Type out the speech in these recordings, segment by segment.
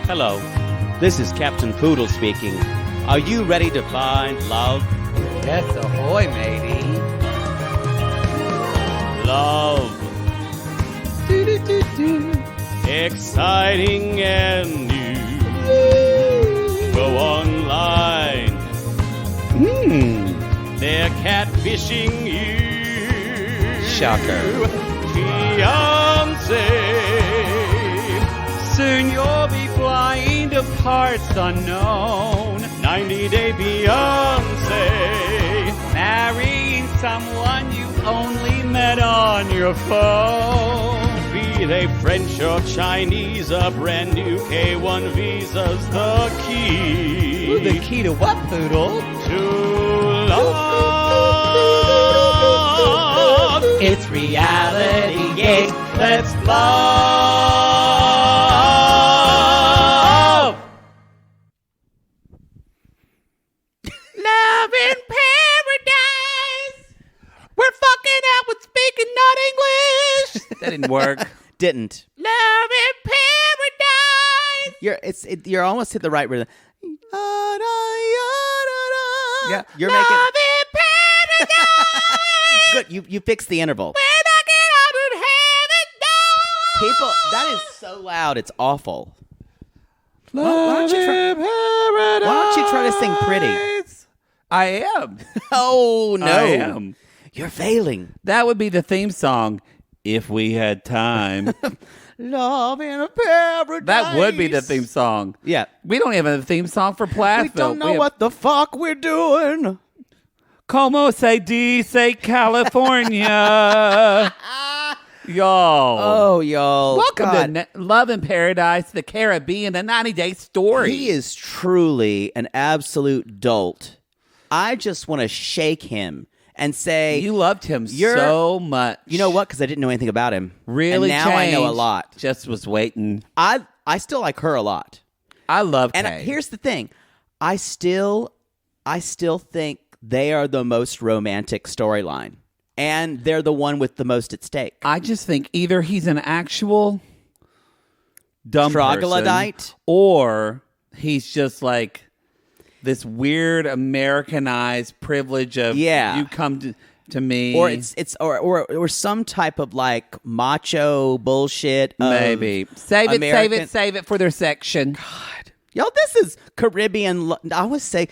Hello, this is Captain Poodle speaking. Are you ready to find love? Yes, ahoy, matey. Love. Do-do-do-do. Exciting and new. Go online. They're catfishing you. Shocker. Fiancé. Soon you'll be flying to parts unknown. 90-day Beyonce. Marrying someone you only met on your phone. Be they French or Chinese, a brand new K1 visa's the key. Ooh, the key to what, Poodle? To love. It's reality gate. Let's love. Love in paradise. We're fucking out with speaking not English. That didn't work. Didn't. Love in paradise. You're almost hit the right rhythm. Yeah, You're love making in paradise. good. You fixed the interval. We're knocking out of heaven door. People, that is so loud. It's awful. Love Why don't you try to sing pretty? I am. Oh no, I am. You're failing. That would be the theme song if we had time. Love in a paradise. That would be the theme song. Yeah. We don't even have a theme song for Plathville. We don't know what the fuck we're doing. Como se dice California. Y'all. Oh, y'all. Welcome to Love in Paradise, the Caribbean, a 90-day story. He is truly an absolute dolt. I just want to shake him and say, You loved him so much. You know what? Because I didn't know anything about him. Really and now I know a changed. lot. Just was waiting. I still like her a lot. I love Kay. And here's the thing. I still think they are the most romantic storyline. And they're the one with the most at stake. I just think either he's an actual dumb troglodyte, person, or he's just like this weird Americanized privilege of you come to me, or it's or some type of like macho bullshit. Maybe save it for their section. God, y'all, this is Caribbean. I would say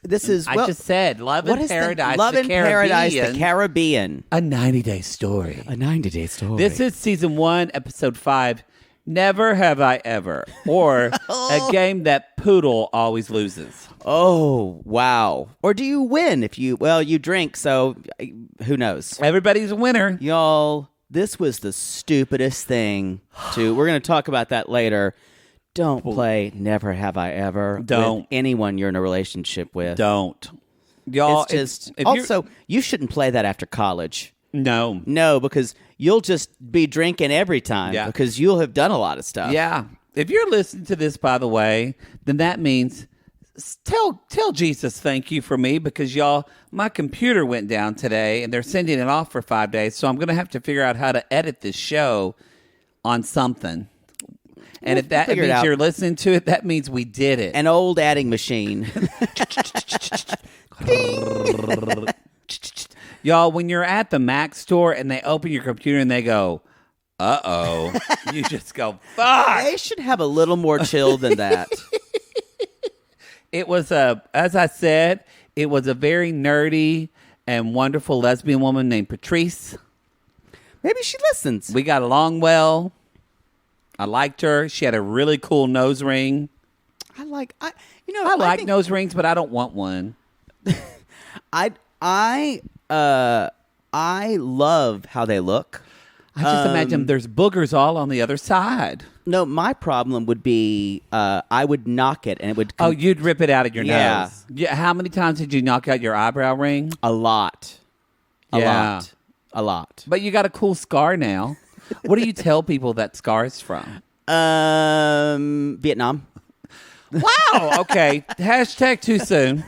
this is. I just said Love in Paradise. Love in Paradise, the Caribbean. A 90-day story. A 90-day story. This is season 1, episode 5. Never Have I Ever, or a game that Poodle always loses. Oh, wow. Or do you win if you drink, so who knows? Everybody's a winner. Y'all, this was the stupidest thing we're going to talk about that later. Don't play Never Have I Ever with anyone you're in a relationship with. Don't. Y'all, it's just, also, you shouldn't play that after college. No. No, because you'll just be drinking every time because you'll have done a lot of stuff. Yeah. If you're listening to this, by the way, then that means tell Jesus thank you for me, because y'all, my computer went down today and they're sending it off for 5 days. So I'm going to have to figure out how to edit this show on something. And if that means you're listening to it, that means we did it. An old adding machine. Y'all, when you're at the Mac store and they open your computer and they go, uh-oh, you just go, fuck. They should have a little more chill than that. It was as I said, it was a very nerdy and wonderful lesbian woman named Patrice. Maybe she listens. We got along well. I liked her. She had a really cool nose ring. I like nose rings, but I don't want one. I love how they look. I just imagine there's boogers all on the other side. No, my problem would be I would knock it and it would... you'd rip it out of your nose. Yeah. How many times did you knock out your eyebrow ring? A lot. A lot. But you got a cool scar now. What do you tell people that scar is from? Vietnam. Wow. Okay. Hashtag too soon.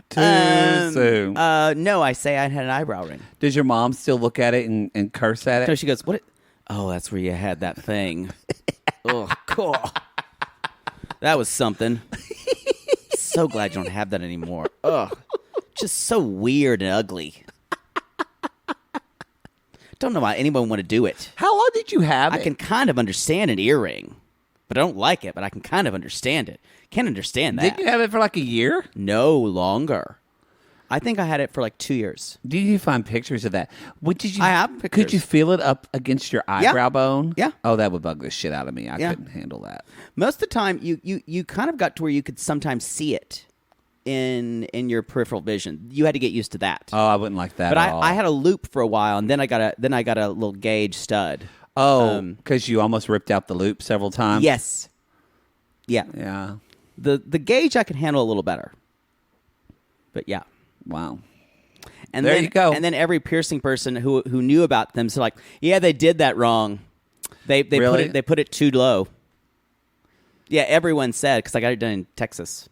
Too soon. No, I say I had an eyebrow ring. Does your mom still look at it and curse at it? No, she goes, "What? Oh, that's where you had that thing." Oh, cool. That was something. So glad you don't have that anymore. Ugh. Just so weird and ugly. Don't know why anyone would want to do it. How long did you have it? I can kind of understand an earring, but I don't like it, but I can kind of understand it. Can't understand that. Didn't you have it for like a year? No longer. I think I had it for like 2 years. Did you find pictures of that? What did you? I have pictures. Could you feel it up against your eyebrow bone? Yeah. Oh, that would bug the shit out of me. I couldn't handle that. Most of the time, you kind of got to where you could sometimes see it in your peripheral vision. You had to get used to that. Oh, I wouldn't like that. But at all. I had a loop for a while, and then I got a little gauge stud. Oh, because you almost ripped out the loop several times. Yes. Yeah. Yeah. The gauge I can handle a little better. But yeah. Wow. And there then, you go. And then every piercing person who knew about them, so like, yeah, they did that wrong. They Really? put it too low. Yeah, everyone said, because I got it done in Texas.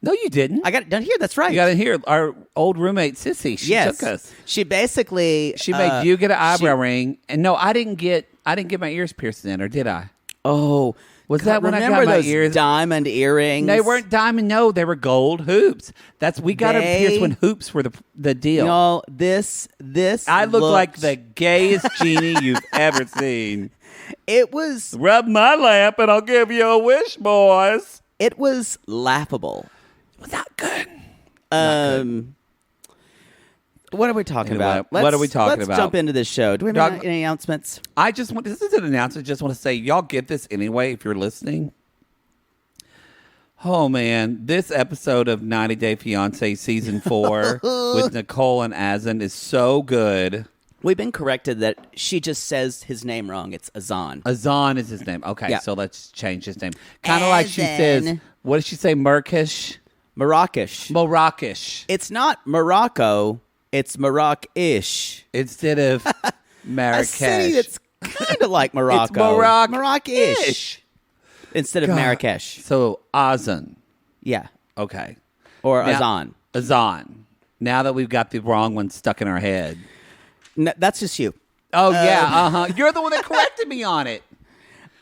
No, you didn't. I got it done here. That's right. You got it here. Our old roommate Sissy. She took us. She basically She made you get an eyebrow ring, and no, I didn't get my ears pierced then, or did I? Oh, Was that when I remember got my those ears? diamond earrings? They weren't diamond. No, they were gold hoops. We got them pierced when hoops were the deal. No, this. I look like the gayest genie you've ever seen. It was. Rub my lamp, and I'll give you a wish, boys. It was laughable. It was not good. What are we talking Anyway, about? what are we talking let's about? jump into this show. Do we have any announcements? This is an announcement. Just want to say, y'all get this anyway if you're listening. Oh, man. This episode of 90 Day Fiancé Season 4 with Nicole and Azan is so good. We've been corrected that she just says his name wrong. It's Azan. Azan is his name. Okay, Yeah. so let's change his name. Kind of like she says, what does she say, Murkish? Morockish. It's not Morocco. It's Morocc-ish. Instead of Marrakesh. A city that's kind of like Morocco. It's Morocco. Morocc-ish. Instead of God. Marrakesh. So, Azan. Yeah. Okay. Or Now- Azan. Azan. Now that we've got the wrong one stuck in our head. No, that's just you. Oh, yeah. You're the one that corrected me on it.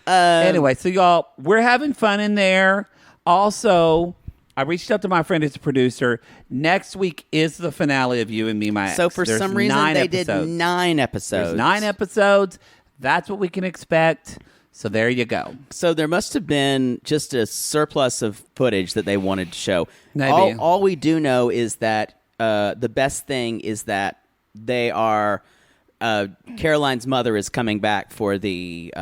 Anyway, so y'all, we're having fun in there. Also, I reached out to my friend who's a producer. Next week is the finale of You and Me, My Ex. So for There's some reason, 9 they episodes. did 9 episodes. There's 9 episodes. That's what we can expect. So there you go. So there must have been just a surplus of footage that they wanted to show. Maybe. All we do know is that the best thing is that they are Caroline's mother is coming back for the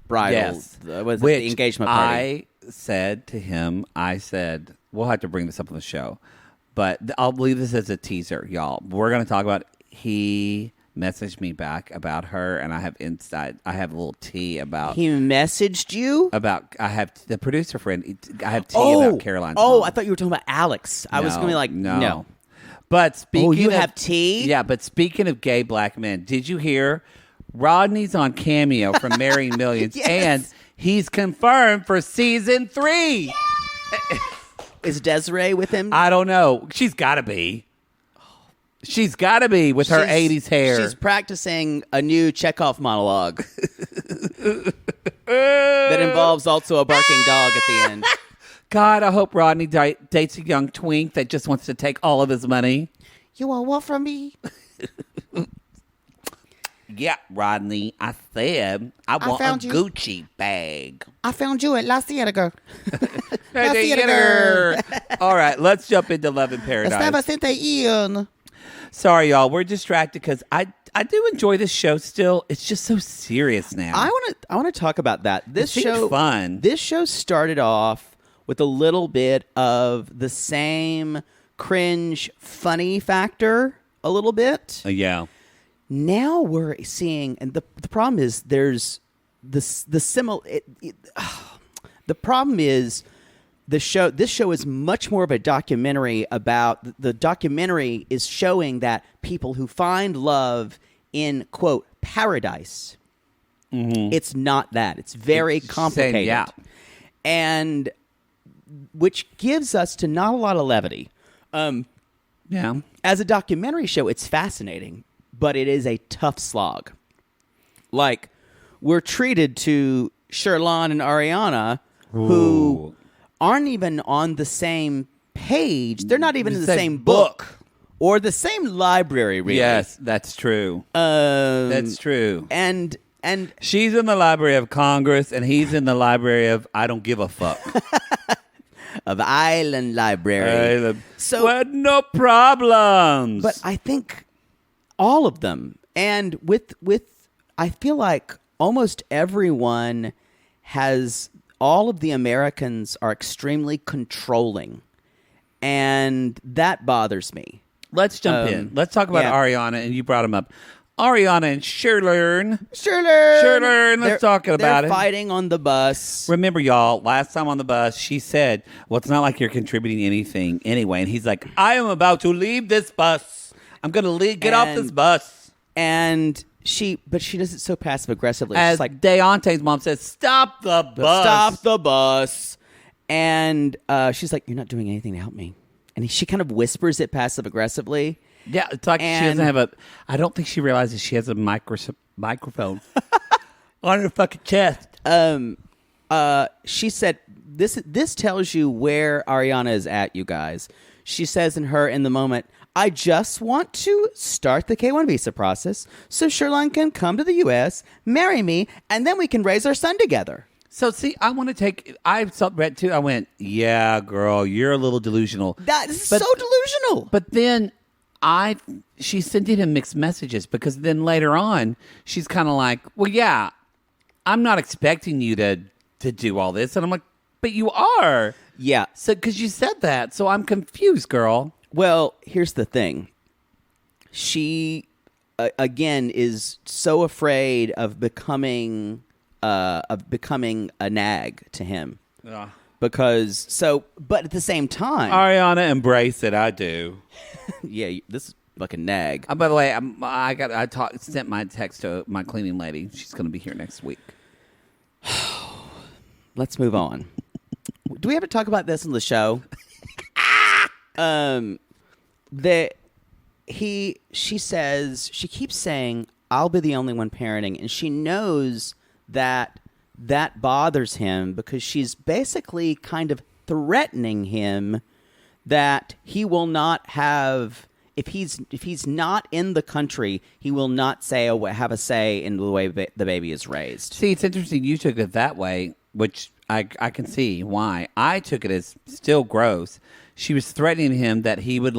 bridal, the engagement party. I said to him, we'll have to bring this up on the show, but I'll leave this as a teaser, y'all. We're going to talk about, he messaged me back about her, and I have a little tea about. He messaged you? I have the producer friend. I have tea about Caroline's mom. I thought you were talking about Alex. I was going to be like, no. But speaking you of, have tea? Yeah, but speaking of gay black men, did you hear Rodney's on Cameo from Marrying Millions, Yes. and he's confirmed for season 3. Is Desiree with him? I don't know. She's got to be. She's got to be with her 80s hair. She's practicing a new Chekhov monologue that involves also a barking dog at the end. God, I hope Rodney dates a young twink that just wants to take all of his money. You want what from me? Yeah, Rodney, I said I want a Gucci bag. I found you at La Cienega. All right, let's jump into Love in Paradise. Sorry, y'all. We're distracted because I do enjoy this show still. It's just so serious now. I want to talk about that. This show fun. This show started off with a little bit of the same cringe funny factor a little bit. Yeah. Now we're seeing, and the problem is there's the problem is this show is much more of a documentary about, the documentary is showing that people who find love in, quote, paradise, it's not that. It's very complicated. Yeah. And which gives us to not a lot of levity. Yeah. As a documentary show, it's fascinating, but it is a tough slog. Like, we're treated to Sherlon and Aryanna, who aren't even on the same page. They're not even in the same book or the same library, really. Yes, that's true. That's true. And she's in the Library of Congress, and he's in the Library of I don't give a fuck. of Island Library. So what? No problems. But I think all of them, and with I feel like almost everyone has. All of the Americans are extremely controlling, and that bothers me. Let's jump in. Let's talk about Aryanna, and you brought him up. Aryanna and Sherlon. Let's talk about it. They're fighting on the bus. Remember, y'all, last time on the bus, she said, well, it's not like you're contributing anything anyway. And he's like, I am about to leave this bus. I'm going to get off this bus. And she does it so passive aggressively. As she's like, Deonte's mom says, stop the bus. Stop the bus. And she's like, you're not doing anything to help me. And she kind of whispers it passive aggressively. Yeah, it's like she doesn't have I don't think she realizes she has a microphone on her fucking chest. She said, this tells you where Aryanna is at, you guys. She says in the moment, I just want to start the K-1 visa process so Sherlon can come to the U.S., marry me, and then we can raise our son together. So, see, I want to I read too. I went, yeah, girl, you're a little delusional. That is so delusional. But then she's sending him mixed messages because then later on, she's kind of like, well, yeah, I'm not expecting you to do all this. And I'm like, but you are. Yeah. So, because you said that. So I'm confused, girl. Well, here's the thing. She, again, is so afraid of becoming a nag to him. Yeah. But at the same time, Aryanna, embrace it. I do. Yeah, this is fucking nag. By the way, sent my text to my cleaning lady. She's going to be here next week. Let's move on. Do we ever talk about this on the show? She keeps saying, I'll be the only one parenting. And she knows that bothers him because she's basically kind of threatening him that he will not have, if he's not in the country, he will not have a say in the way the baby is raised. See, it's interesting you took it that way, which I can see why. I took it as still gross. She was threatening him that he would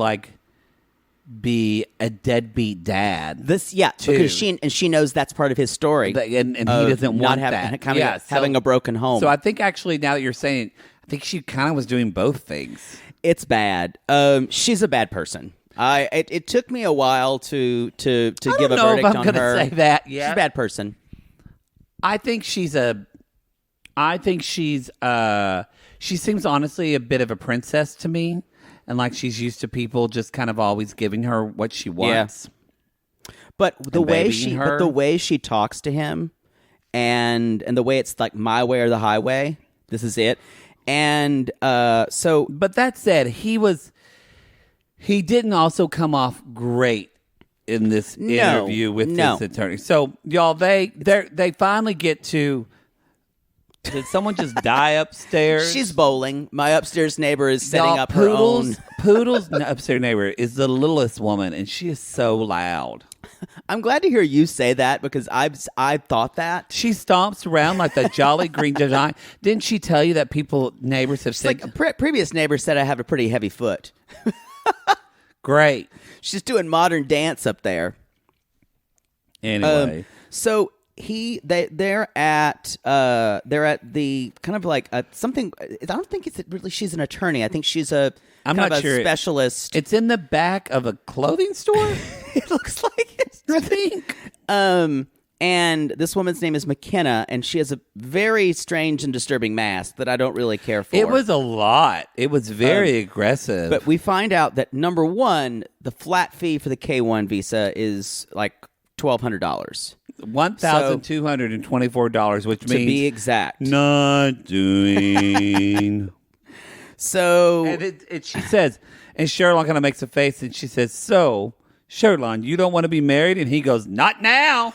be a deadbeat dad. Because she knows that's part of his story, and he doesn't want that. Having a broken home. So I think actually, now that you're saying it, I think she kind of was doing both things. It's bad. She's a bad person. It took me a while to give a verdict on her. I'm going to say that. Yeah, she's a bad person. She seems honestly a bit of a princess to me, and like she's used to people just kind of always giving her what she wants. Yeah. But the way she talks to him, and the way it's like my way or the highway. This is it. And but that said, he didn't also come off great in this interview with his attorney. So y'all, they finally get to. Did someone just die upstairs? She's bowling. My upstairs neighbor is setting up her own. Poodle's upstairs neighbor is the littlest woman, and she is so loud. I'm glad to hear you say that because I thought that. She stomps around like the jolly green giant. Didn't she tell you that neighbors have said... Like previous neighbors said I have a pretty heavy foot. Great. She's doing modern dance up there. Anyway. So... They're at the kind of like something. I don't think it's really. She's an attorney. I think she's a. I'm not sure. Specialist. It's in the back of a clothing store. It looks like it. I think. And this woman's name is McKenna, and she has a very strange and disturbing mask that I don't really care for. It was a lot. It was very aggressive. But we find out that number one, the flat fee for the K-1 visa is like $1,200. $1,224, which means to be exact, not doing. So and she says, and Sherlon kind of makes a face, and she says, "So, Sherlon, you don't want to be married?" And he goes, "Not now."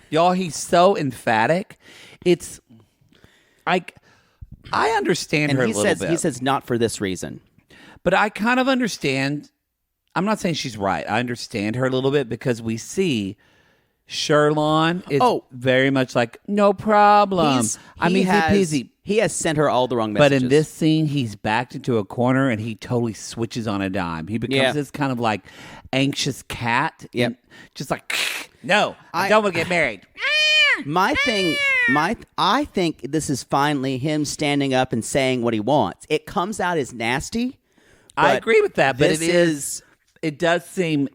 Y'all, he's so emphatic. It's like I understand And her a he little says bit. he says not for this reason. But I kind of understand. I'm not saying she's right. I understand her a little bit because we see Sherlon is very much like, no problem. Easy peasy. He has sent her all the wrong messages. But in this scene, he's backed into a corner and he totally switches on a dime. He becomes this kind of like anxious cat. Yep. Just like, no, I don't want to get married. I think this is finally him standing up and saying what he wants. It comes out as nasty. I agree with that, but it does seem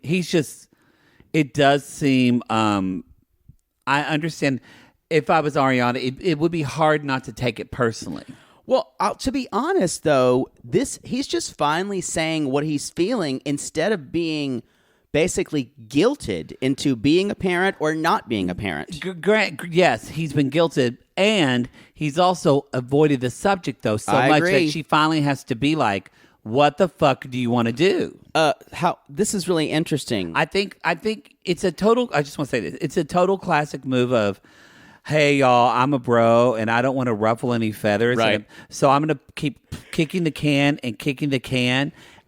I understand if I was Ariana, it would be hard not to take it personally. Well, to be honest, though, he's just finally saying what he's feeling instead of being basically guilted into being a parent or not being a parent. Yes, he's been guilted, and he's also avoided the subject, though, so much that she finally has to be like, what the fuck do you want to do? This is really interesting. I think it's a total, I just want to say this, it's a total classic move of, hey, y'all, I'm a bro, and I don't want to ruffle any feathers. Right. So I'm going to keep kicking the can,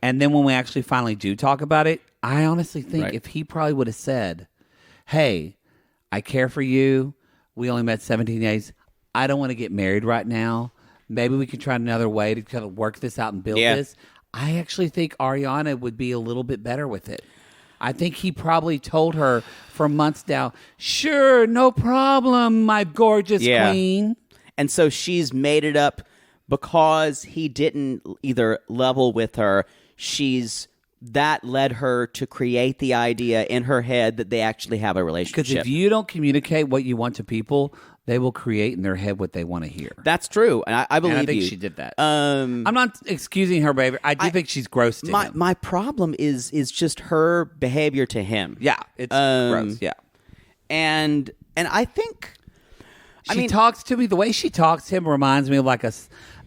and then when we actually finally do talk about it, I honestly think if he probably would have said, hey, I care for you. We only met 17 days. I don't want to get married right now. Maybe we can try another way to kind of work this out and build this. I actually think Ariana would be a little bit better with it. I think he probably told her for months now, sure, no problem, my gorgeous queen. And so she's made it up because he didn't either level with her. That led her to create the idea in her head that they actually have a relationship. Because if you don't communicate what you want to people, they will create in their head what they want to hear. That's true. And I believe you. And I think she did that. I'm not excusing her behavior. I do think she's gross to him. My problem is just her behavior to him. Yeah, it's gross. Yeah. And I think... She talks to me, the way she talks to him reminds me of like a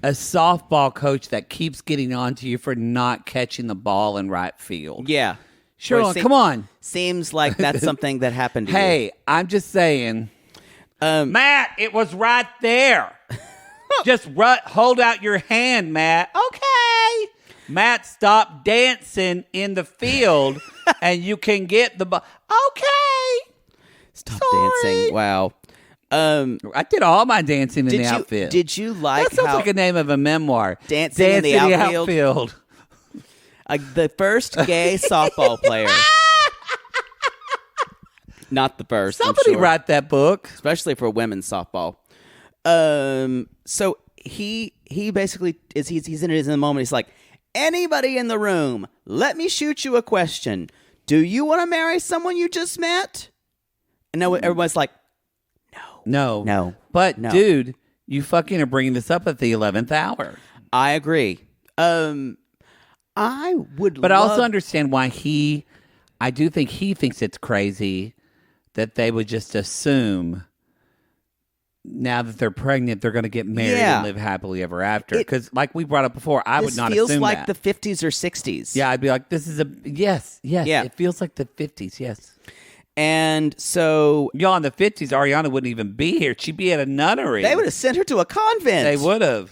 softball coach that keeps getting on to you for not catching the ball in right field. Yeah. Sherlon, come on. Seems like that's something that happened to you. Hey, I'm just saying... Matt, it was right there. Just hold out your hand, Matt. Okay. Matt, stop dancing in the field and you can get the ball. Okay. Stop dancing. Wow. I did all my dancing in the outfield. Did you like that sounds like a name of a memoir. Dancing in the outfield. The first gay softball player. Not the first. Somebody write that book, especially for women's softball. So he basically he's in the moment. He's like, anybody in the room, let me shoot you a question. Do you want to marry someone you just met? And everyone's like, no. But dude, you fucking are bringing this up at the 11th hour. I agree. I would, but I also understand why I do think he thinks it's crazy that they would just assume now that they're pregnant, they're going to get married and live happily ever after. Because like we brought up before, I would not assume that. This feels like the 50s or 60s. Yeah, I'd be like, this is yes. Yeah. It feels like the 50s, yes. And so... Y'all, in the 50s, Ariana wouldn't even be here. She'd be at a nunnery. They would have sent her to a convent. They would have.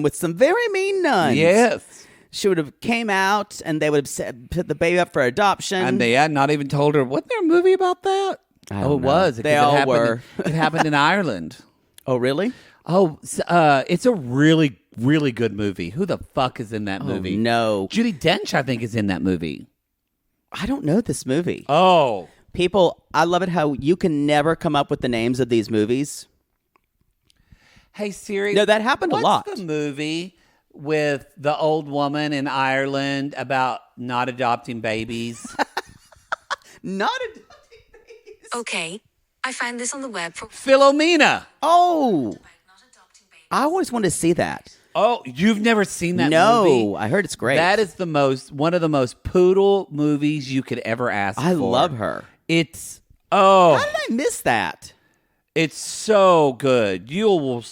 With some very mean nuns. Yes. She would have came out, and they would have put the baby up for adoption. And they had not even told her. Wasn't there a movie about that? It was. They all were. It happened in Ireland. Oh, really? Oh, it's a really, really good movie. Who the fuck is in that movie? No. Judi Dench, I think, is in that movie. I don't know this movie. Oh. People, I love it how you can never come up with the names of these movies. Hey, Siri. No, that happened a lot. What's the movie with the old woman in Ireland about not adopting babies? Not adopting babies? Okay. I found this on the web for... Philomena. Oh. I always wanted to see that. Oh, you've never seen that movie? No, I heard it's great. That is one of the most poodle movies you could ever ask for. I love her. How did I miss that? It's so good. You will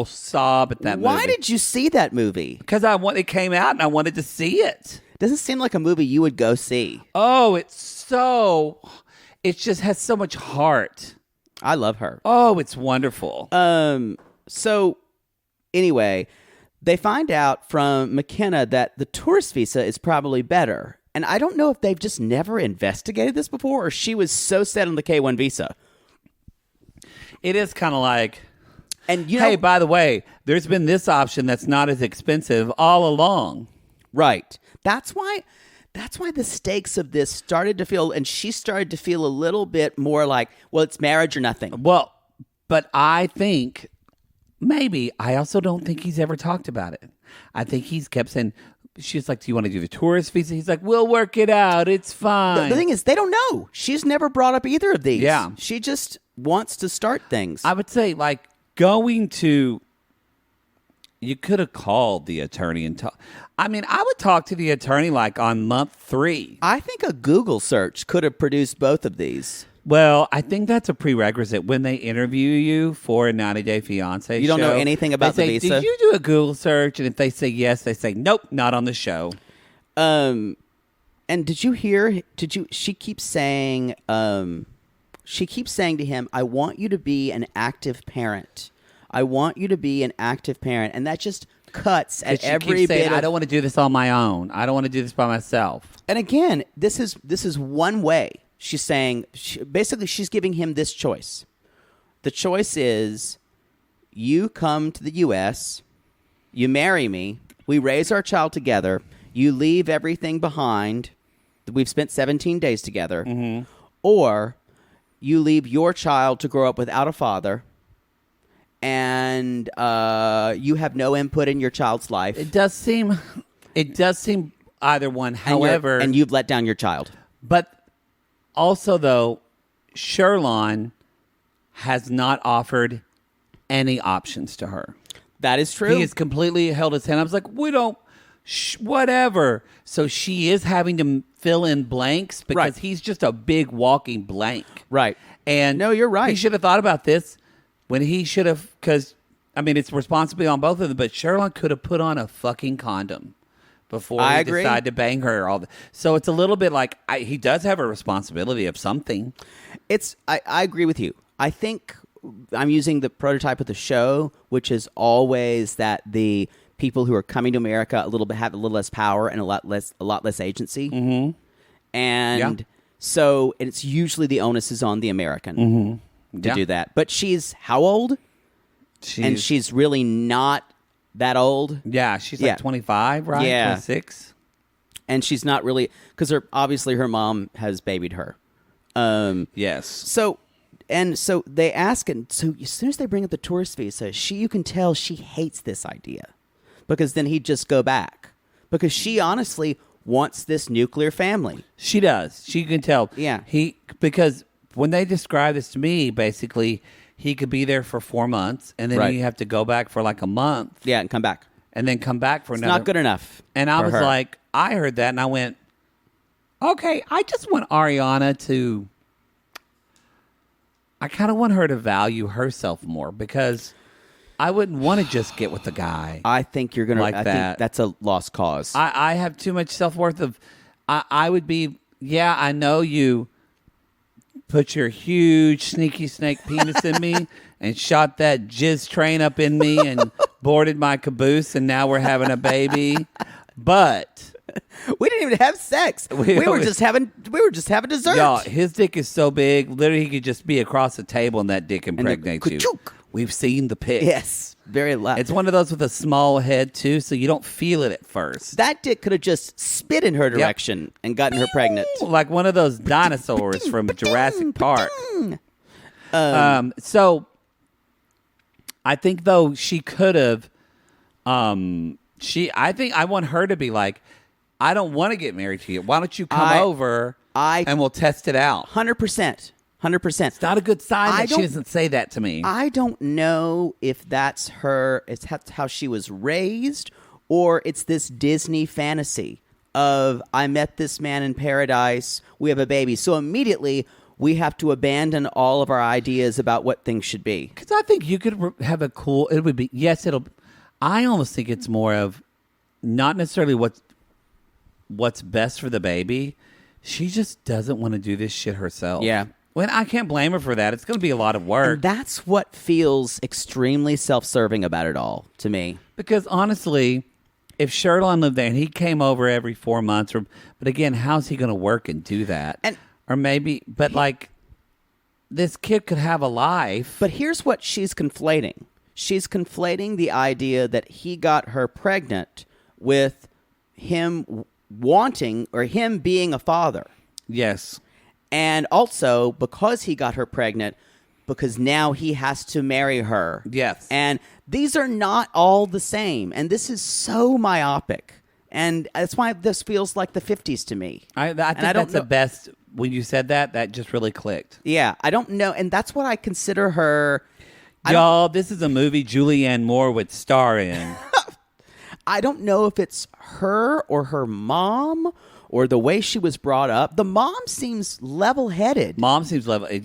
sob at that movie. Why did you see that movie? Because it came out and I wanted to see it. Doesn't seem like a movie you would go see. Oh, it just has so much heart. I love her. Oh, it's wonderful. So Anyway, they find out from McKenna that the tourist visa is probably better. And I don't know if they've just never investigated this before or she was so set on the K-1 visa. It is kind of like, and hey, by the way, there's been this option that's not as expensive all along. Right. That's why the stakes of this started to feel, and she started to feel a little bit more like, well, it's marriage or nothing. Well, but I think I also don't think he's ever talked about it. I think he's kept saying, she's like, do you want to do the tourist visa? He's like, we'll work it out. It's fine. The thing is, they don't know. She's never brought up either of these. Yeah. She just wants to start things. I would say, like, you could have called the attorney and talk. I mean, I would talk to the attorney like on month 3. I think a Google search could have produced both of these. Well, I think that's a prerequisite when they interview you for a 90-Day Fiancé. You don't know anything about the visa? Did you do a Google search? And if they say yes, they say nope, not on the show. And did you hear? She keeps saying. She keeps saying to him, "I want you to be an active parent. I want you to be an active parent," and that just cuts at every bit. I don't want to do this on my own. I don't want to do this by myself. And again, this is one way. She's saying, basically, she's giving him this choice. The choice is, you come to the U.S., you marry me, we raise our child together, you leave everything behind. We've spent 17 days together. Mm-hmm. Or you leave your child to grow up without a father, and you have no input in your child's life. It does seem either one. However, and you've let down your child. But also, though, Sherlon has not offered any options to her. That is true. He has completely held his hand. I was like, we don't, whatever. So she is having to fill in blanks because he's just a big walking blank. Right. And no, you're right. He should have thought about this when he should have, because, I mean, it's responsibility on both of them, but Sherlon could have put on a fucking condom before he decided to bang her. So it's a little bit like he does have a responsibility of something. I agree with you. I think I'm using the prototype of the show, which is always that the people who are coming to America have a little less power and a lot less agency. Mm-hmm. And so it's usually the onus is on the American to do that. But she's how old? And she's really not that old. Yeah, she's like 25, right? Yeah. 26. And she's not really, because obviously her mom has babied her. Yes. So they ask, and so as soon as they bring up the tourist visa, you can tell she hates this idea, because then he'd just go back, because she honestly wants this nuclear family. She does. She can tell. Yeah. Because when they describe this to me, basically, he could be there for 4 months, and then you have to go back for like a month. Yeah, and come back. And then come back for it's another. Not good enough. And I was like, I heard that, and I went, okay, I just want Aryanna to, I kind of want her to value herself more, because I wouldn't want to just get with the guy. I think you're going to, I think that's a lost cause. I have too much self-worth of, I would be, I know you put your huge sneaky snake penis in me and shot that jizz train up in me and boarded my caboose, and now we're having a baby. But we didn't even have sex. We were just having dessert. Y'all, his dick is so big, literally he could just be across the table and that dick impregnates you. We've seen the pic. Yes, very loud. It's one of those with a small head too, so you don't feel it at first. That dick could have just spit in her direction and gotten her pregnant, like one of those dinosaurs from Jurassic Park. So I think though she could have. I think I want her to be like, I don't want to get married to you. Why don't you come over and we'll test it out? 100%. 100%. It's not a good sign that she doesn't say that to me. I don't know if that's her, it's how she was raised, or it's this Disney fantasy of, I met this man in paradise, we have a baby. So immediately we have to abandon all of our ideas about what things should be. Because I think you could have it would be, I almost think it's more of not necessarily what's best for the baby. She just doesn't want to do this shit herself. Yeah. Well, I can't blame her for that. It's going to be a lot of work. And that's what feels extremely self-serving about it all to me. Because honestly, if Sherlon lived there and he came over every 4 months, but again, how's he going to work and do that? Or maybe, this kid could have a life. But here's what she's conflating. She's conflating the idea that he got her pregnant with him wanting or him being a father. Yes. And also because he got her pregnant, because now he has to marry her. Yes. And these are not all the same. And this is so myopic. And that's why this feels like the 50s to me. I think that's the best. When you said that, that just really clicked. Yeah, I don't know. And that's what I consider her. Y'all, this is a movie Julianne Moore would star in. I don't know if it's her or her mom or the way she was brought up. The mom seems level-headed.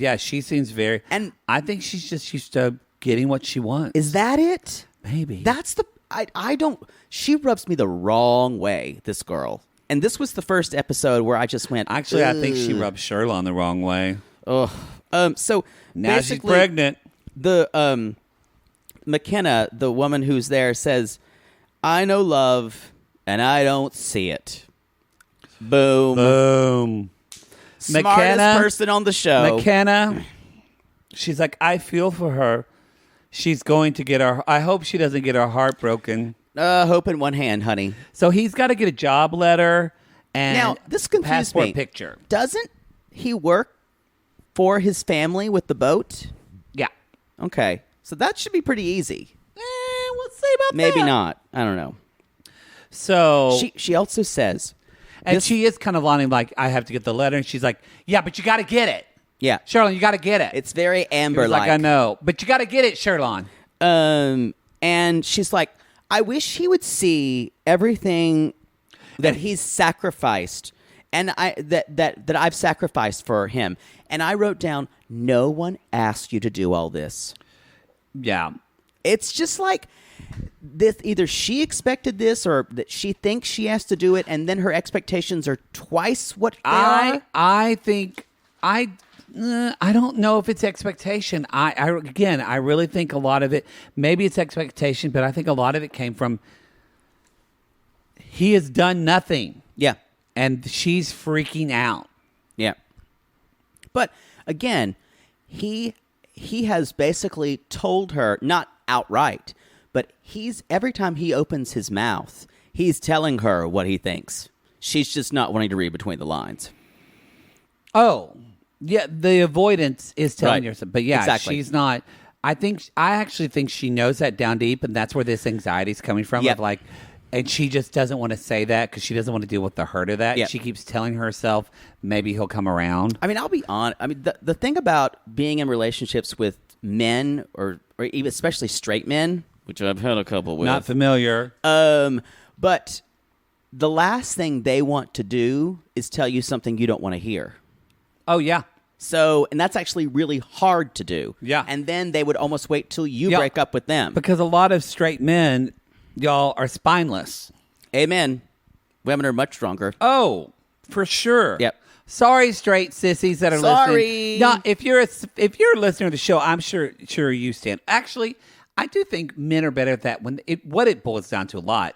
Yeah, she seems very. And I think she's just used to getting what she wants. Is that it? Maybe. That's the. I don't. She rubs me the wrong way, this girl. And this was the first episode where I just went. Actually, ugh. I think she rubbed Sherlon the wrong way. Ugh. So now she's pregnant. The McKenna, the woman who's there, says, "I know love, and I don't see it." Boom. Boom. Smartest person on the show. McKenna. She's like, I feel for her. She's going to get her. I hope she doesn't get her heart broken. Hope in one hand, honey. So he's got to get a job letter and now this confused passport me. Picture. Doesn't he work for his family with the boat? Yeah. Okay, so that should be pretty easy. We'll see about that. Maybe not. I don't know. So she also says, and she is kind of wanting like, I have to get the letter, and she's like, yeah, but you got to get it. Yeah, Sherlon, you got to get it. It's very Amber-like. Like I know, but you got to get it, Sherlon. And she's like, I wish he would see everything that he's sacrificed, and that I've sacrificed for him. And I wrote down, no one asked you to do all this. Yeah. It's just like this. Either she expected this, or that she thinks she has to do it, and then her expectations are twice what they are. I think I don't know if it's expectation. I really think a lot of it. Maybe it's expectation, but I think a lot of it came from he has done nothing. Yeah, and she's freaking out. Yeah, but again, he has basically told her, not outright, but every time he opens his mouth, he's telling her what he thinks. She's just not wanting to read between the lines. Oh, yeah, the avoidance is telling her something. But yeah, exactly. She's not. I actually think she knows that down deep, and that's where this anxiety is coming from. Yep. Of like, and she just doesn't want to say that because she doesn't want to deal with the hurt of that. Yep. She keeps telling herself maybe he'll come around. I mean, I'll be honest. I mean, the thing about being in relationships with men, or even especially straight men, which I've had a couple with. Not familiar. But the last thing they want to do is tell you something you don't want to hear. Oh, yeah. So, and that's actually really hard to do. Yeah. And then they would almost wait till you break up with them. Because a lot of straight men, y'all, are spineless. Amen. Women are much stronger. Oh, for sure. Yep. Sorry, straight sissies that are listening. Sorry. No, if you're a listener to the show, I'm sure you stand. Actually, I do think men are better at that. What it boils down to a lot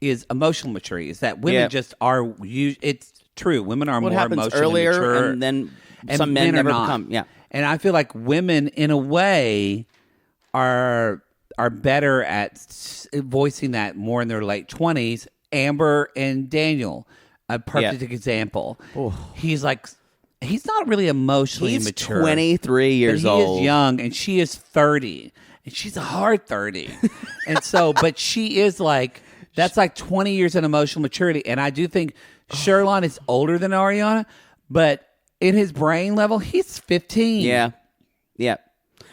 is emotional maturity. Is that women just are. It's true. Women are more emotionally earlier, mature, and then some men never become. Yeah. And I feel like women, in a way, are better at voicing that more in their late 20s. Amber and Daniel, a perfect example. He's not really emotionally mature. 23 years old. He is young, and she is 30, and she's a hard 30. And so, but she is like, that's like 20 years in emotional maturity. And I do think Sherlon is older than Aryanna, but in his brain level, he's 15. Yeah. Yeah.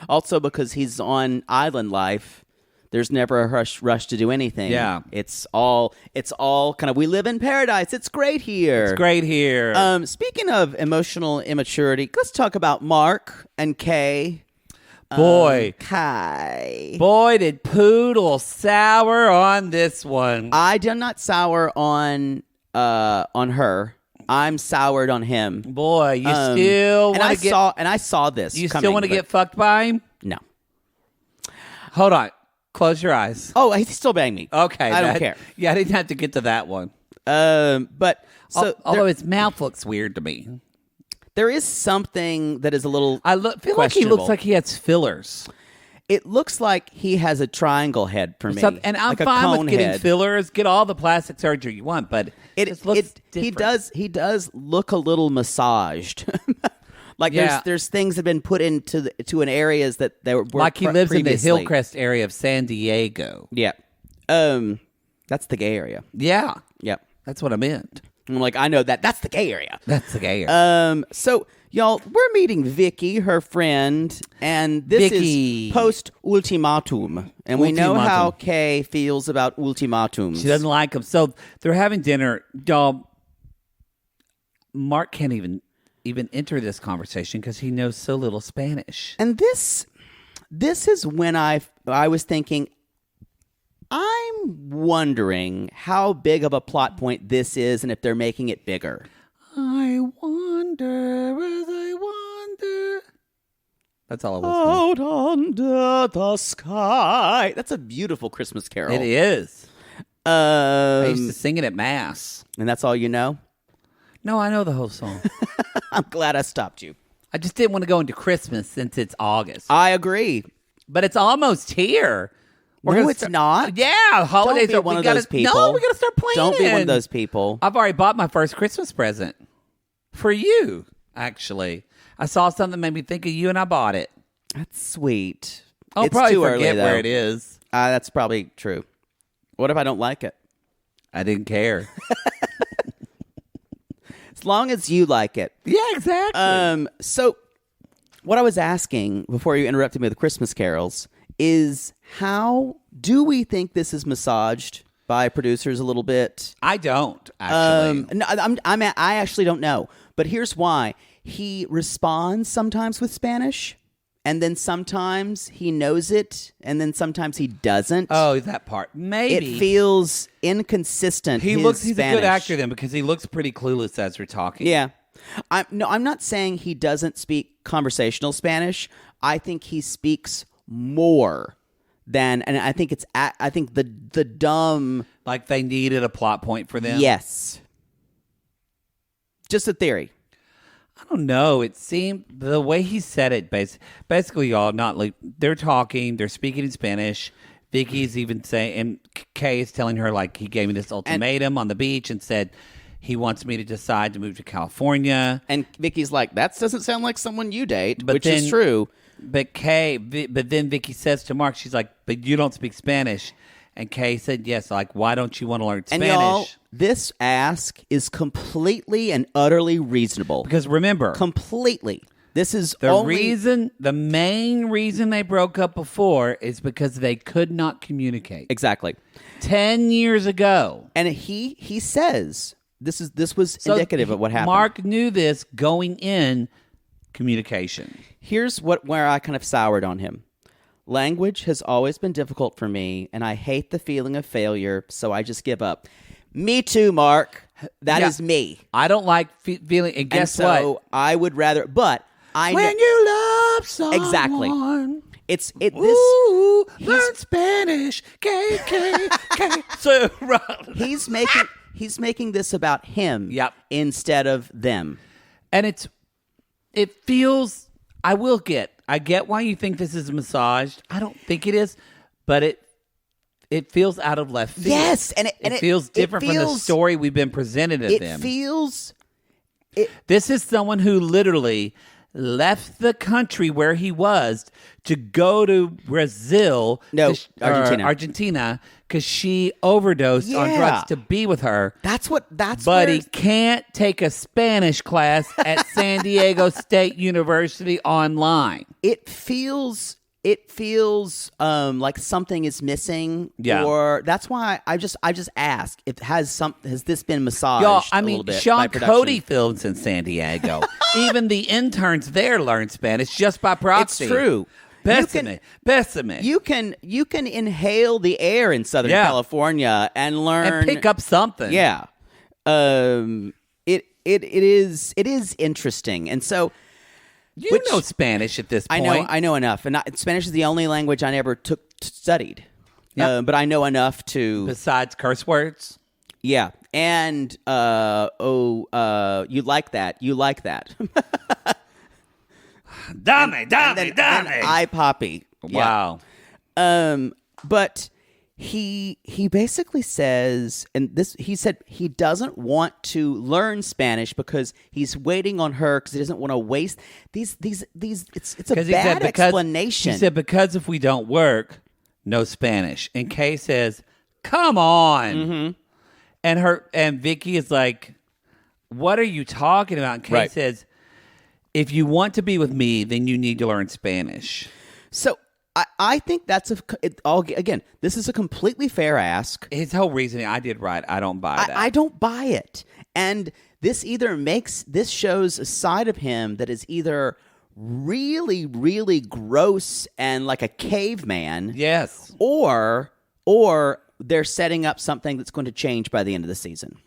Also, because he's on island life, there's never a rush to do anything. Yeah. It's all kind of, we live in paradise. It's great here. It's great here. Speaking of emotional immaturity, let's talk about Mark and Kay. Kai. Boy, did Poodle sour on this one. I did not sour on her. I'm soured on him. Boy, you still want to get... And I saw this You coming, still want to get fucked by him? No. Hold on. Close your eyes. Oh, he's still banging me. Okay. I don't care. Yeah, I didn't have to get to that one. But so Although his mouth looks weird to me. there is something that is a little feel like he questionable. looks like he has fillers. It looks like he has a triangle head for me. And I'm like a fine cone with getting head. fillers. Get all the plastic surgery you want, but it just looks different. He does look a little massaged. Like there's things that have been put to an areas that they were like he lives previously. in the Hillcrest area of San Diego. Yeah. That's the gay area. Yeah. Yep. That's what I meant. I'm like, I know that. That's the gay area. That's the gay area. So, y'all, we're meeting Vicky, her friend, and this Vicky. is post-ultimatum. And we know Ultimatum. how Kay feels about ultimatums. She doesn't like him. So they're having dinner. Y'all, Mark can't even enter this conversation because he knows so little Spanish. And this is when I was thinking, I'm wondering how big of a plot point this is and if they're making it bigger. I wonder as I wonder. That's all I was saying. Out under the sky. That's a beautiful Christmas carol. It is. I used to sing it at Mass. And that's all you know? No, I know the whole song. I'm glad I stopped you. I just didn't want to go into Christmas since it's August. I agree. But it's almost here. No, it's not. Yeah, holidays Don't be are one of those people. No, we got to start planning. Don't be one of those people. I've already bought my first Christmas present for you, actually. I saw something that made me think of you and I bought it. That's sweet. I'll It's probably too forget early, where though. it is. That's probably true. What if I don't like it? I didn't care. As long as you like it. Yeah, exactly. So what I was asking before you interrupted me with the Christmas carols is how do we think this is massaged by producers a little bit? I don't, actually. No, I actually don't know. But here's why. He responds sometimes with Spanish, and then sometimes he knows it, and then sometimes he doesn't. Oh, that part. Maybe. It feels inconsistent. He's a Spanish. good actor then because he looks pretty clueless as we're talking. Yeah. I'm not saying he doesn't speak conversational Spanish. I think he speaks more than, and I think the dumb. Like they needed a plot point for them. Yes. Just a theory. I don't know. It seemed the way he said it. Basically, y'all not like they're talking. They're speaking in Spanish. Vicky's even saying, and Kay is telling her like he gave me this ultimatum on the beach and said he wants me to decide to move to California. And Vicky's like, that doesn't sound like someone you date, But which is true. But then Vicky says to Mark, she's like, "But you don't speak Spanish." And Kay said, "Yes." Like, why don't you want to learn And Spanish? y'all, this ask is completely and utterly reasonable. Because remember, Completely. This is the main reason they broke up before is because they could not communicate. Exactly. 10 years ago. And he says this was indicative of what happened. Mark knew this going in communication. Here's where I kind of soured on him. Language has always been difficult for me, and I hate the feeling of failure, so I just give up. Me too, Mark. That is me. I don't like feeling, and guess and so what? I would rather, but I When you love someone. Exactly. This Ooh, learn Spanish. K. So he's making this about him. Yep. Instead of them. And it feels, I get why you think this is massaged. I don't think it is, but it feels out of left field. Yes, and it feels different from the story we've been presented of them. This is someone who literally left the country where he was to go to Brazil, Argentina, because she overdosed on drugs to be with her. But he can't take a Spanish class at San Diego State University online. It feels like something is missing. Yeah. Or that's why I just ask if has this been massaged? Y'all, a little bit Sean by production? Cody films in San Diego. Even the interns there learn Spanish just by proxy. It's true. Pésame. You can inhale the air in Southern California and learn and pick up something. Yeah. it is interesting, and so You know Spanish at this point. I know enough, and Spanish is the only language I never studied. Yep. But I know enough to. Besides curse words. Yeah, and you like that. You like that. Dame. And I poppy. Wow. Yeah. But he basically says, and he said he doesn't want to learn Spanish because he's waiting on her because he doesn't want to waste these. It's a bad explanation. He said because if we don't work, no Spanish. And Kay says, "Come on." Mm-hmm. And Vicky is like, "What are you talking about?" And Kay says, "If you want to be with me, then you need to learn Spanish." So I think that's again, this is a completely fair ask. His whole reasoning, I did right. I don't buy that. I don't buy it. And this shows a side of him that is either really, really gross and like a caveman. Yes. Or they're setting up something that's going to change by the end of the season.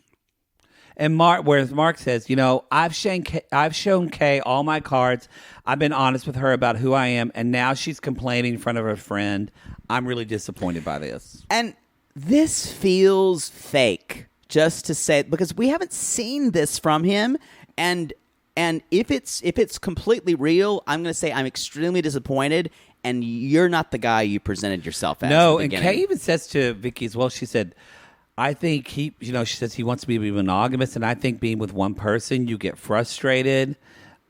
And whereas Mark says, I've shown Kay all my cards. I've been honest with her about who I am, and now she's complaining in front of her friend. I'm really disappointed by this. And this feels fake, just to say, because we haven't seen this from him. And if it's completely real, I'm going to say I'm extremely disappointed. And you're not the guy you presented yourself as. No, and Kay even says to Vicky as well. She said, I think she says he wants to be monogamous, and I think being with one person, you get frustrated.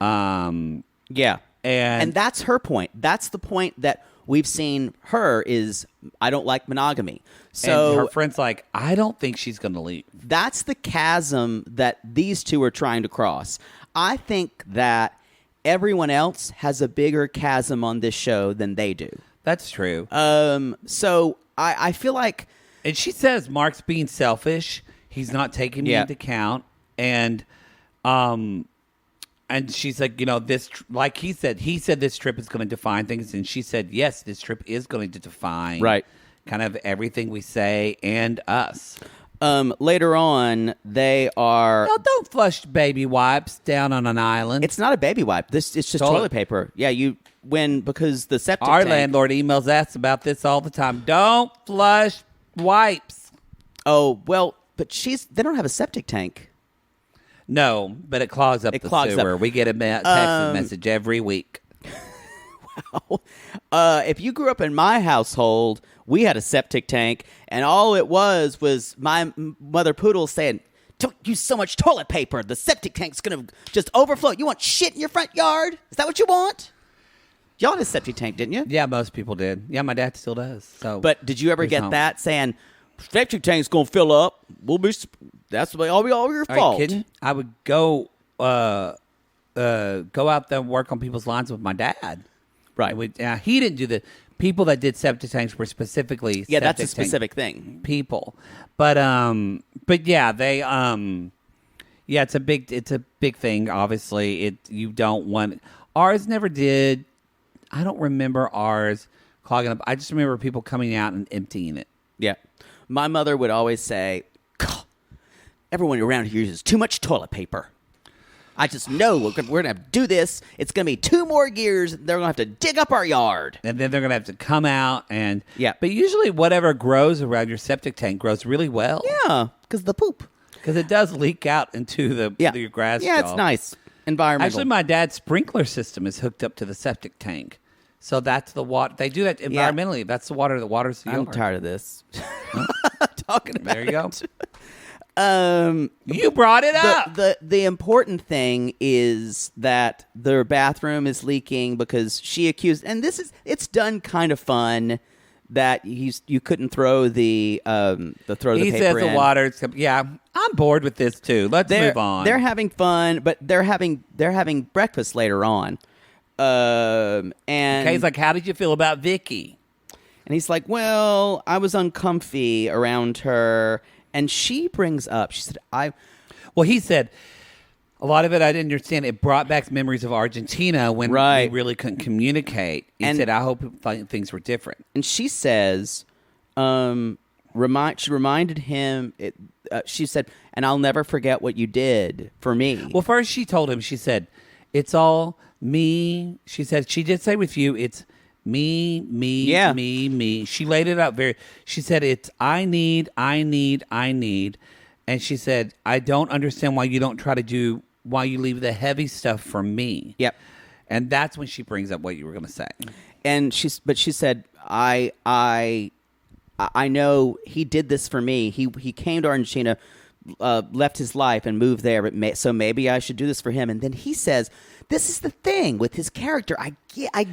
Yeah. And that's her point. That's the point that we've seen her is, I don't like monogamy. So and her friend's like, I don't think she's going to leave. That's the chasm that these two are trying to cross. I think that everyone else has a bigger chasm on this show than they do. That's true. So I feel like... And she says Mark's being selfish. He's not taking me into account. And she's like, this, like he said this trip is going to define things. And she said, yes, this trip is going to define kind of everything we say and us. Later on, they are... No, don't flush baby wipes down on an island. It's not a baby wipe. It's just toilet paper. Yeah, because the septic Our tank... landlord emails us about this all the time. Don't flush wipes. Oh, well, but they don't have a septic tank. No, but it clogs up the sewer. We get a text message every week. Wow. If you grew up in my household, we had a septic tank, and all it was my mother poodle saying, "Don't use so much toilet paper. The septic tank's going to just overflow. You want shit in your front yard? Is that what you want?" Y'all had a septic tank, didn't you? Yeah, most people did. Yeah, my dad still does. So, but did you ever get that saying, "Septic tank's going to fill up. That's all your fault"? Are you kidding? I would go out there and work on people's lines with my dad. Right. He didn't do the people that did septic tanks were specifically that's a specific thing. People, but yeah, they it's a big thing. Obviously, you don't want ours never did. I don't remember ours clogging up. I just remember people coming out and emptying it. Yeah, my mother would always say, "Everyone around here uses too much toilet paper. I just know we're going to have to do this. It's going to be 2 more years. They're going to have to dig up our yard. And then they're going to have to come out and... Yeah. But usually whatever grows around your septic tank grows really well. Yeah, because the poop. Because it does leak out into your grass. Yeah, it's nice. Environmental. Actually, my dad's sprinkler system is hooked up to the septic tank. So that's the water. They do that environmentally. Yeah. That's the water that waters the yard. I'm tired of this. Talking about There you go. You brought it up. The important thing is that their bathroom is leaking because she accused, and it's done kind of fun that you couldn't throw the paper in. He says the water. Yeah, I'm bored with this too. Let's move on. They're having fun, but they're having breakfast later on. And Kay's like, "How did you feel about Vicky?" And he's like, "Well, I was uncomfy around her." And she brings up, she said, Well, he said, a lot of it I didn't understand. It brought back memories of Argentina when we really couldn't communicate. He said, I hope things were different. And she says, She reminded him. She said, "And I'll never forget what you did for me." Well, first she told him, she said, "It's all me." She said, she did say with you, it's me, Yeah. me. She laid it out she said, it's I need. And she said, I don't understand why you don't try to why you leave the heavy stuff for me. Yep. And that's when she brings up what you were going to say. And she said, I know he did this for me. He came to Argentina, left his life and moved there, so maybe I should do this for him. And then he says, this is the thing with his character. I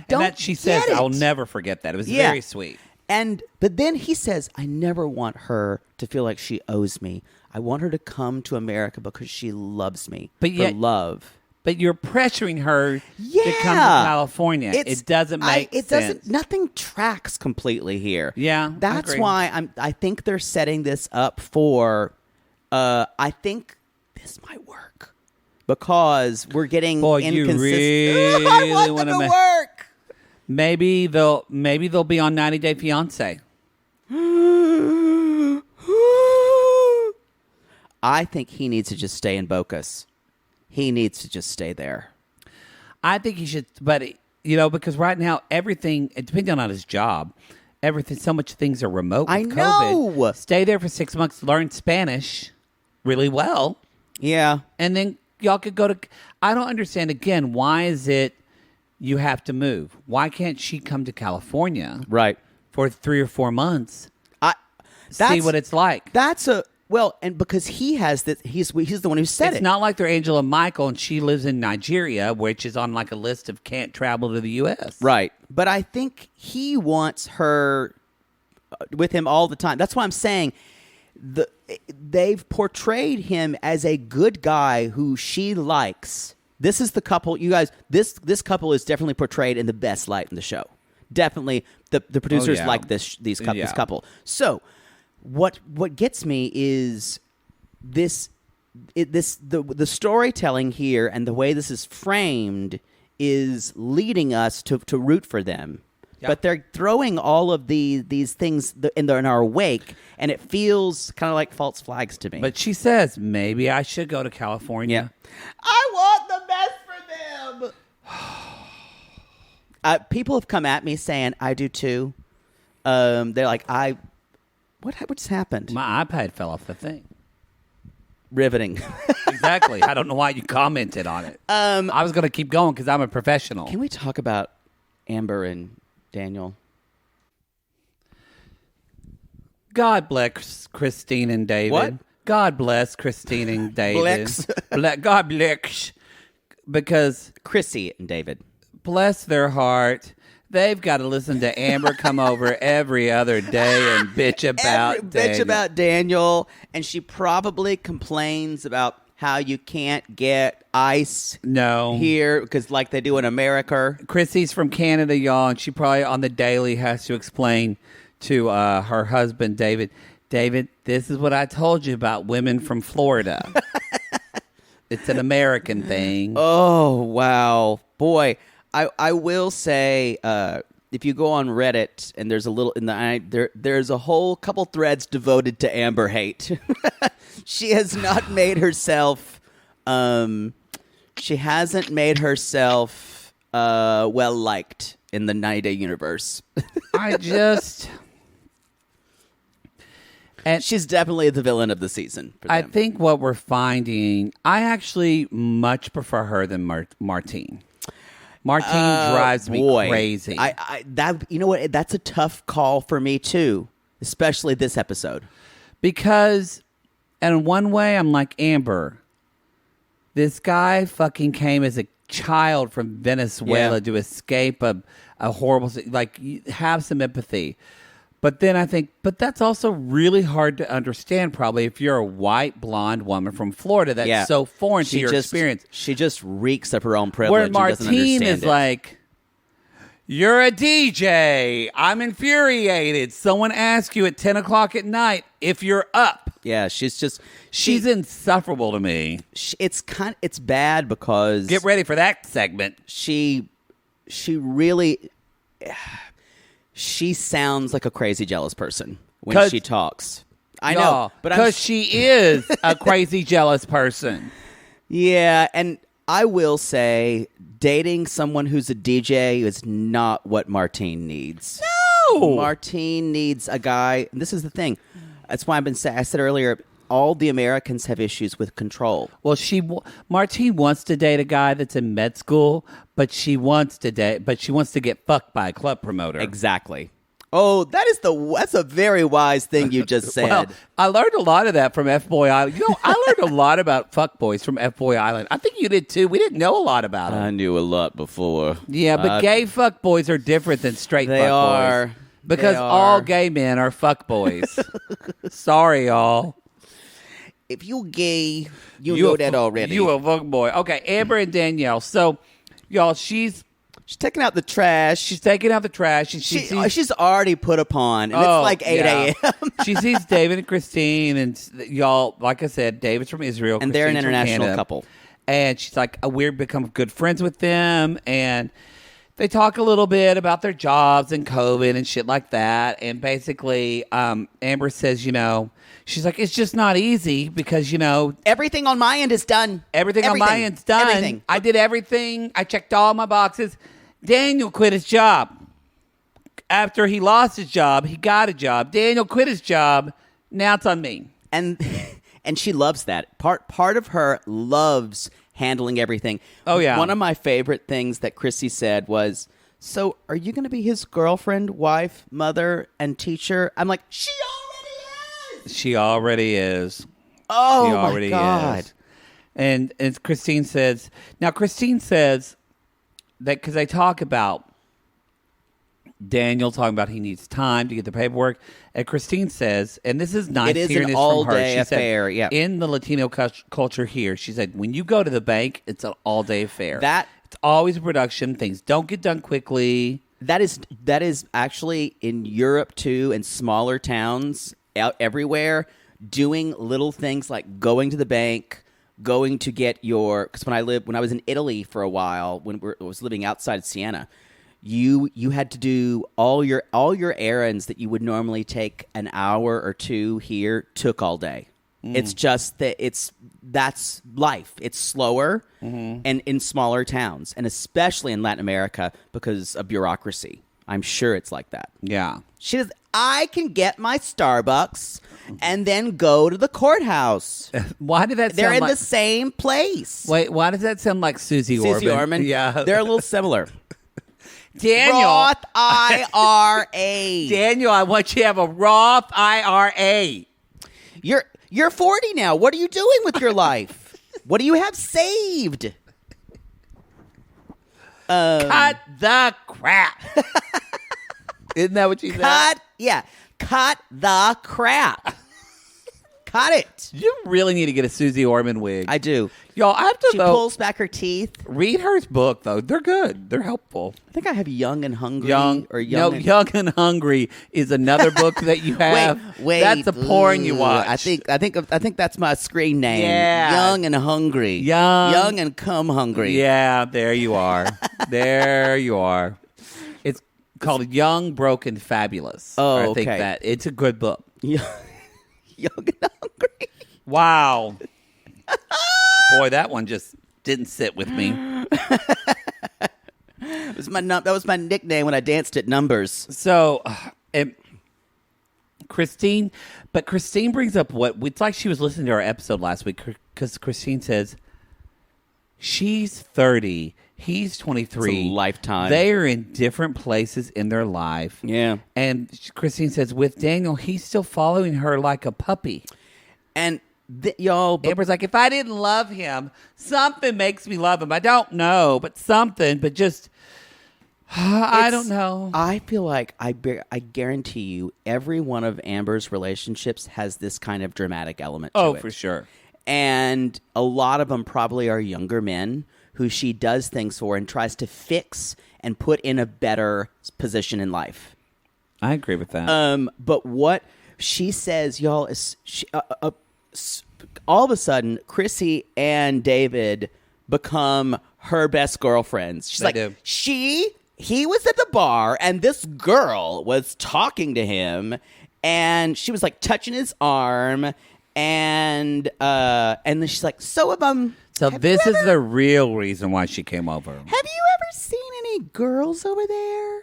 don't she get says, it. I'll never forget that. It was very sweet. But then he says, I never want her to feel like she owes me. I want her to come to America because she loves me. But yet, for love. But you're pressuring her to come to California. It doesn't make sense. Nothing tracks completely here. Yeah, that's I agree. why I think they're setting this up for. I think this might work because we're getting inconsistent. Really I want them to work. Maybe they'll be on 90 Day Fiance. I think he needs to just stay in Bocas. He needs to just stay there. I think he should, but because right now everything, depending on his job, so much things are remote. With COVID. Know. Stay there for 6 months, learn Spanish really well. Yeah, and then y'all could go to. I don't understand. Again, why is it you have to move? Why can't she come to California? Right. For 3 or 4 months. See That's what it's like. And because he has this, he's the one who said It's it. not like they're Angela Michael and she lives in Nigeria, which is on like a list of can't travel to the U.S. Right. But I think he wants her with him all the time. That's why I'm saying they've portrayed him as a good guy who she likes. This is the couple, you guys, this couple is definitely portrayed in the best light in the show. Definitely the producers like this couple. So what gets me is the storytelling here and the way this is framed is leading us to root for them. Yeah. But they're throwing all of these things in our wake, and it feels kind of like false flags to me. But she says, maybe I should go to California. Yeah. I want the best for them. People have come at me saying, I do too. They're like, what just happened? My iPad fell off the thing. Riveting. Exactly. I don't know why you commented on it. I was going to keep going because I'm a professional. Can we talk about Amber and Daniel? God bless Christine and David. What? God bless Christine and David. Blex. God bless. Because Chrissy and David. Bless their heart. They've got to listen to Amber come over every other day and bitch about Daniel. And she probably complains about how you can't get ice here because like they do in America. Chrissy's from Canada, y'all, and she probably on the daily has to explain to her husband, David, this is what I told you about women from Florida. It's an American thing. Oh, wow. Boy, I will say, if you go on Reddit and there's a little there's a whole couple threads devoted to Amber hate. She has not made herself. She hasn't made herself well liked in the 90-Day universe. And she's definitely the villain of the season. I think what we're finding, I actually much prefer her than Martine. Martine drives me crazy. You know what? That's a tough call for me too, especially this episode. Because, in one way, I'm like, Amber, this guy fucking came as a child from Venezuela to escape a horrible, have some empathy. But then I think, that's also really hard to understand probably if you're a white blonde woman from Florida that's so foreign to your experience. She just reeks of her own privilege. Where Martine is like, you're a DJ. I'm infuriated. Someone asks you at 10 o'clock at night if you're up. Yeah, she's insufferable to me. It's bad because get ready for that segment. She really. She sounds like a crazy jealous person when she talks. I know, Y'all, but because she is a crazy jealous person. Yeah, and I will say, dating someone who's a DJ is not what Martine needs. No, Martine needs a guy. And this is the thing. That's why I said earlier, all the Americans have issues with control. Well, Martine wants to date a guy that's in med school, but she wants to get fucked by a club promoter. Exactly. Oh, that's a very wise thing you just said. Well, I learned a lot of that from F-Boy Island. I learned a lot about fuckboys from F-Boy Island. I think you did too. We didn't know a lot about them. I knew a lot before. Yeah, but gay fuckboys are different than straight They fuckboys. are. Because They all are. gay men are fuckboys. Sorry, y'all. If you gay, you know that already. You a fuckboy. Okay, Amber and Danielle. So, y'all, she's taking out the trash. She's taking out the trash. And She's already put upon, and it's like 8 a.m. She sees David and Christine, and y'all, like I said, David's from Israel. And they're an Christine's from international Canada. couple. And she's like, we're become good friends with them, and they talk a little bit about their jobs and COVID and shit like that. And basically, Amber says, she's like, it's just not easy because, everything on my end is done. Everything on my end's done. Everything. I did everything. I checked all my boxes. Daniel quit his job. After he lost his job, he got a job. Daniel quit his job. Now it's on me. And she loves that. Part of her loves handling everything. Oh, yeah. One of my favorite things that Chrissy said was, so are you going to be his girlfriend, wife, mother, and teacher? I'm like, she already is. She already is. Oh, she already my God. is. And Christine says that because they talk about Daniel talking about he needs time to get the paperwork. And Christine says, and this is nice It is hearing an this all-day from her. She affair, said, yeah. In the Latino culture here, she said, when you go to the bank, it's an all-day affair. It's always a production. Things don't get done quickly. That is actually in Europe too, in smaller towns out everywhere, doing little things like going to the bank, going to get because when I was in Italy for a while, when I was living outside Siena, you had to do all your errands that you would normally take an hour or two here took all day. It's just that that's life. It's slower and in smaller towns, and especially in Latin America because of bureaucracy. I'm sure it's like that. Yeah. She says, I can get my Starbucks and then go to the courthouse. Why did that sound They're in like... the same place. Wait, why does that sound like Susie Orman? Susie Orman. Yeah. They're a little similar. Daniel. Roth IRA. Daniel, I want you to have a Roth IRA. You're 40 now. What are you doing with your life? What do you have saved? Cut the crap. Isn't that what you said? Cut the crap. Cut it. You really need to get a Susie Orman wig. I do. Y'all, I have to She though, pulls back her teeth. read her book, though. They're good. They're helpful. I think I have Young and Hungry. Young and Hungry is another book that you have. Wait. That's a porn you watch. I think that's my screen name. Yeah. Young and Hungry. Young and Come Hungry. Yeah, there you are. There you are. It's called Young, Broken, Fabulous. Oh, I think okay. that. It's a good book. Young and Hungry. Wow. Boy, that one just didn't sit with me. That was my nickname when I danced at Numbers. So, Christine brings up it's like she was listening to our episode last week because Christine says she's 30, he's 23. It's a lifetime. They are in different places in their life. Yeah. And Christine says with Daniel, he's still following her like a puppy. And y'all, Amber's like, if I didn't love him, something makes me love him. I don't know, but something, but just, I don't know. I feel like I guarantee you every one of Amber's relationships has this kind of dramatic element to it. Oh, for sure. And a lot of them probably are younger men who she does things for and tries to fix and put in a better position in life. I agree with that. But what she says, y'all, is all of a sudden, Chrissy and David become her best girlfriends. She's They like, do. he was at the bar and this girl was talking to him and she was like touching his arm, and then she's like, so this is the real reason why she came over. have you ever seen any girls over there?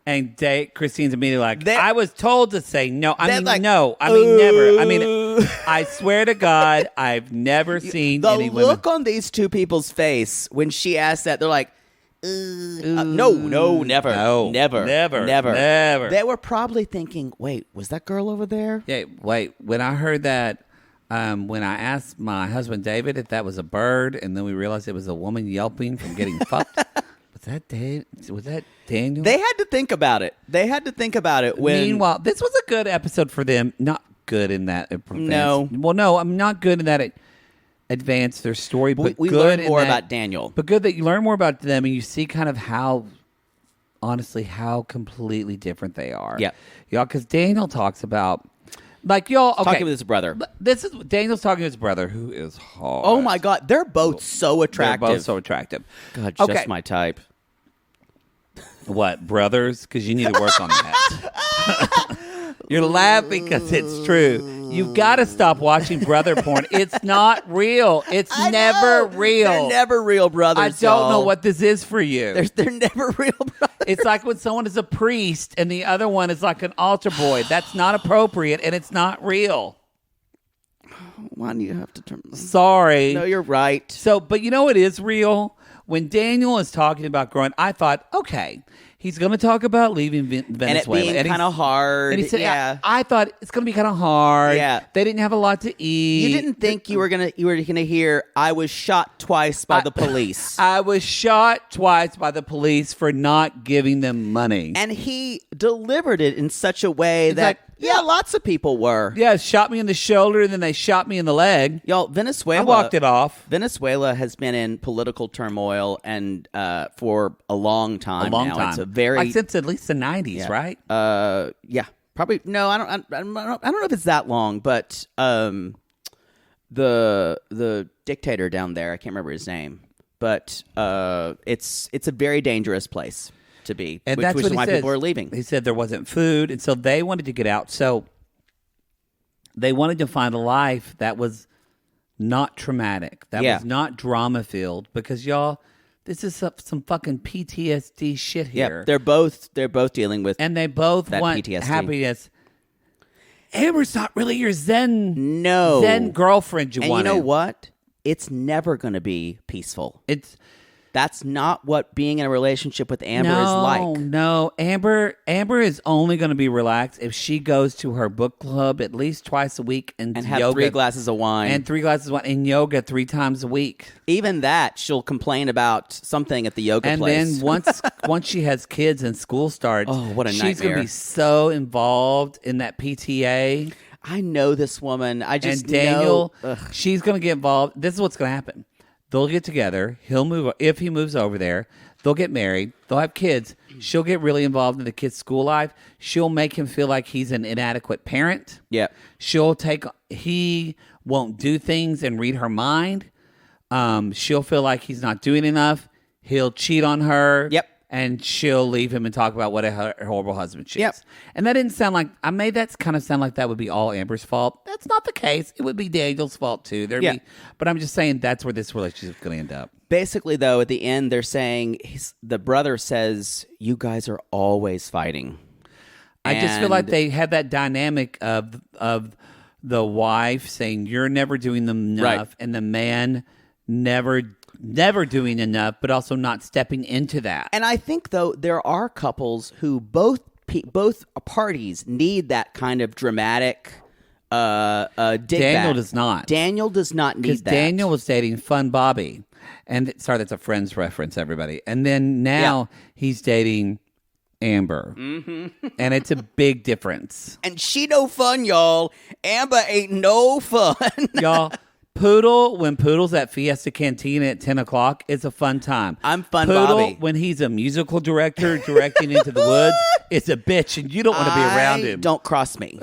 And Christine's immediately like, They're- I was told to say no. I They're mean, like, no. I mean, never. I mean, I swear to God, I've never seen The any women. look on these two people's face when she asked that, they're like, no, never, No, never, never, never, never. They were probably thinking, wait, was that girl over there? Yeah, wait. When I heard that, when I asked my husband David if that was a bird, and then we realized it was a woman yelping from getting fucked. Was that Daniel? They had to think about it. When Meanwhile, this was a good episode for them. Not good in that. No. Well, no, I'm not good in that. It advanced their story, but we good learned in more that- about Daniel. But good that you learn more about them, and you see kind of how, honestly, how completely different they are. Yeah. Y'all, because Daniel talks about, like, y'all, okay. Talking with his brother. This is Daniel's talking to his brother, who is hard. Oh my God, they're both so attractive. They're both so attractive. God, Okay. just my type. What, brothers? Because you need to work on that. You're laughing because it's true. You've got to stop watching brother porn. It's not real. It's I never know. real. They're never real brothers. I don't know y'all. what this is for you. They're never real brothers. It's like when someone is a priest and the other one is like an altar boy. That's not appropriate and it's not real. Why do you have to turn? Sorry. No, you're right. So, but you know what is real? When Daniel is talking about growing, I thought, okay, he's going to talk about leaving Venezuela. And it being he's- kind of hard. And he said, yeah. I thought it's going to be kind of hard. Yeah. They didn't have a lot to eat. You didn't think you were gonna hear I was shot twice by the police. I was shot twice by the police for not giving them money. And he delivered it in such a way that like, yeah. lots of people were. Yeah, shot me in the shoulder and then they shot me in the leg. Y'all, Venezuela. I walked it off. Venezuela has been in political turmoil and for a long time. A long now. time. It's a very like since at least the 90s, right? yeah, probably. No, I don't know if it's that long, but the dictator down there, I can't remember his name, but it's a very dangerous place to be, And which that's is what he why says. people are leaving. He said there wasn't food, and so they wanted to get out. So they wanted to find a life that was not traumatic, that Yeah. was not drama filled, because y'all, this is some fucking PTSD shit here. Yeah, they're both dealing with and they both that want PTSD. happiness. Amber's not really your Zen girlfriend you and wanted. you know what? It's never going to be peaceful. That's not what being in a relationship with Amber is like. No, Amber is only going to be relaxed if she goes to her book club at least twice a week and have yoga, 3 glasses of wine. and 3 glasses of wine and yoga 3 times a week. Even that, she'll complain about something at the yoga And place. then once she has kids and school starts, Oh, what a she's going nightmare. to be so involved in that PTA. I know this woman. I just And Daniel, know. Ugh. she's going to get involved. This is what's going to happen. They'll get together. He'll move. If he moves over there, they'll get married. They'll have kids. She'll get really involved in the kid's school life. She'll make him feel like he's an inadequate parent. Yeah. He won't do things and read her mind. She'll feel like he's not doing enough. He'll cheat on her. Yep. And she'll leave him and talk about what a horrible husband she Yep. is. And that didn't sound like, I made that kind of sound like that would be all Amber's fault. That's not the case. It would be Daniel's fault too. Yeah. But I'm just saying that's where this relationship is going to end up. Basically, though, at the end, they're saying the brother says, "You guys are always fighting." I just feel like And- they had that dynamic of the wife saying you're never doing enough, Right. and the man never doing enough, but also not stepping into that. And I think, though, there are couples who both parties need that kind of dramatic dig Daniel back. does not. Daniel does not need Because that. Daniel was dating Fun Bobby, and sorry, that's a Friends reference, everybody. And then now he's dating Amber, and it's a big difference, And she no fun, y'all. Amber ain't no fun. y'all. Poodle, when Poodle's at Fiesta Cantina at 10 o'clock, it's a fun time. I'm Fun Poodle, Bobby. when he's a musical director directing Into the Woods, it's a bitch, and you don't want to be around him. Don't cross me.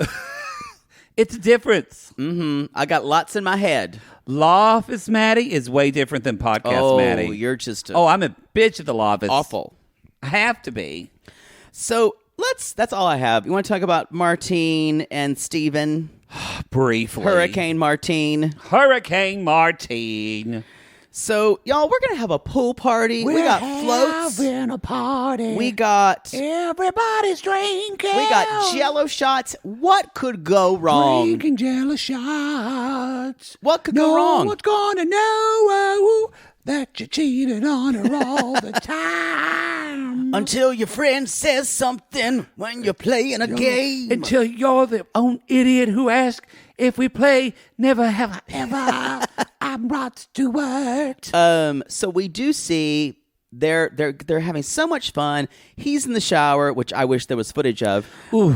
It's a difference. I got lots in my head. Law Office Maddie is way different than Podcast Maddie. You're just I'm a bitch at the Law Office. awful. I have to be. So that's all I have. You want to talk about Martine and Steven? Briefly. Hurricane Martine. Hurricane Martine. So, y'all, we're going to have a pool party. We got floats. Having a party. We got... Everybody's drinking. We got Jello shots. What could go wrong? Drinking Jello shots. What could go wrong? No one's gonna know that you cheated on her all the time. Until your friend says something when you're playing a game. Until you're the own idiot who asks if we play Never Have I Ever. I'm Rod Stewart. So we do see they're having so much fun. He's in the shower, which I wish there was footage of. Ooh.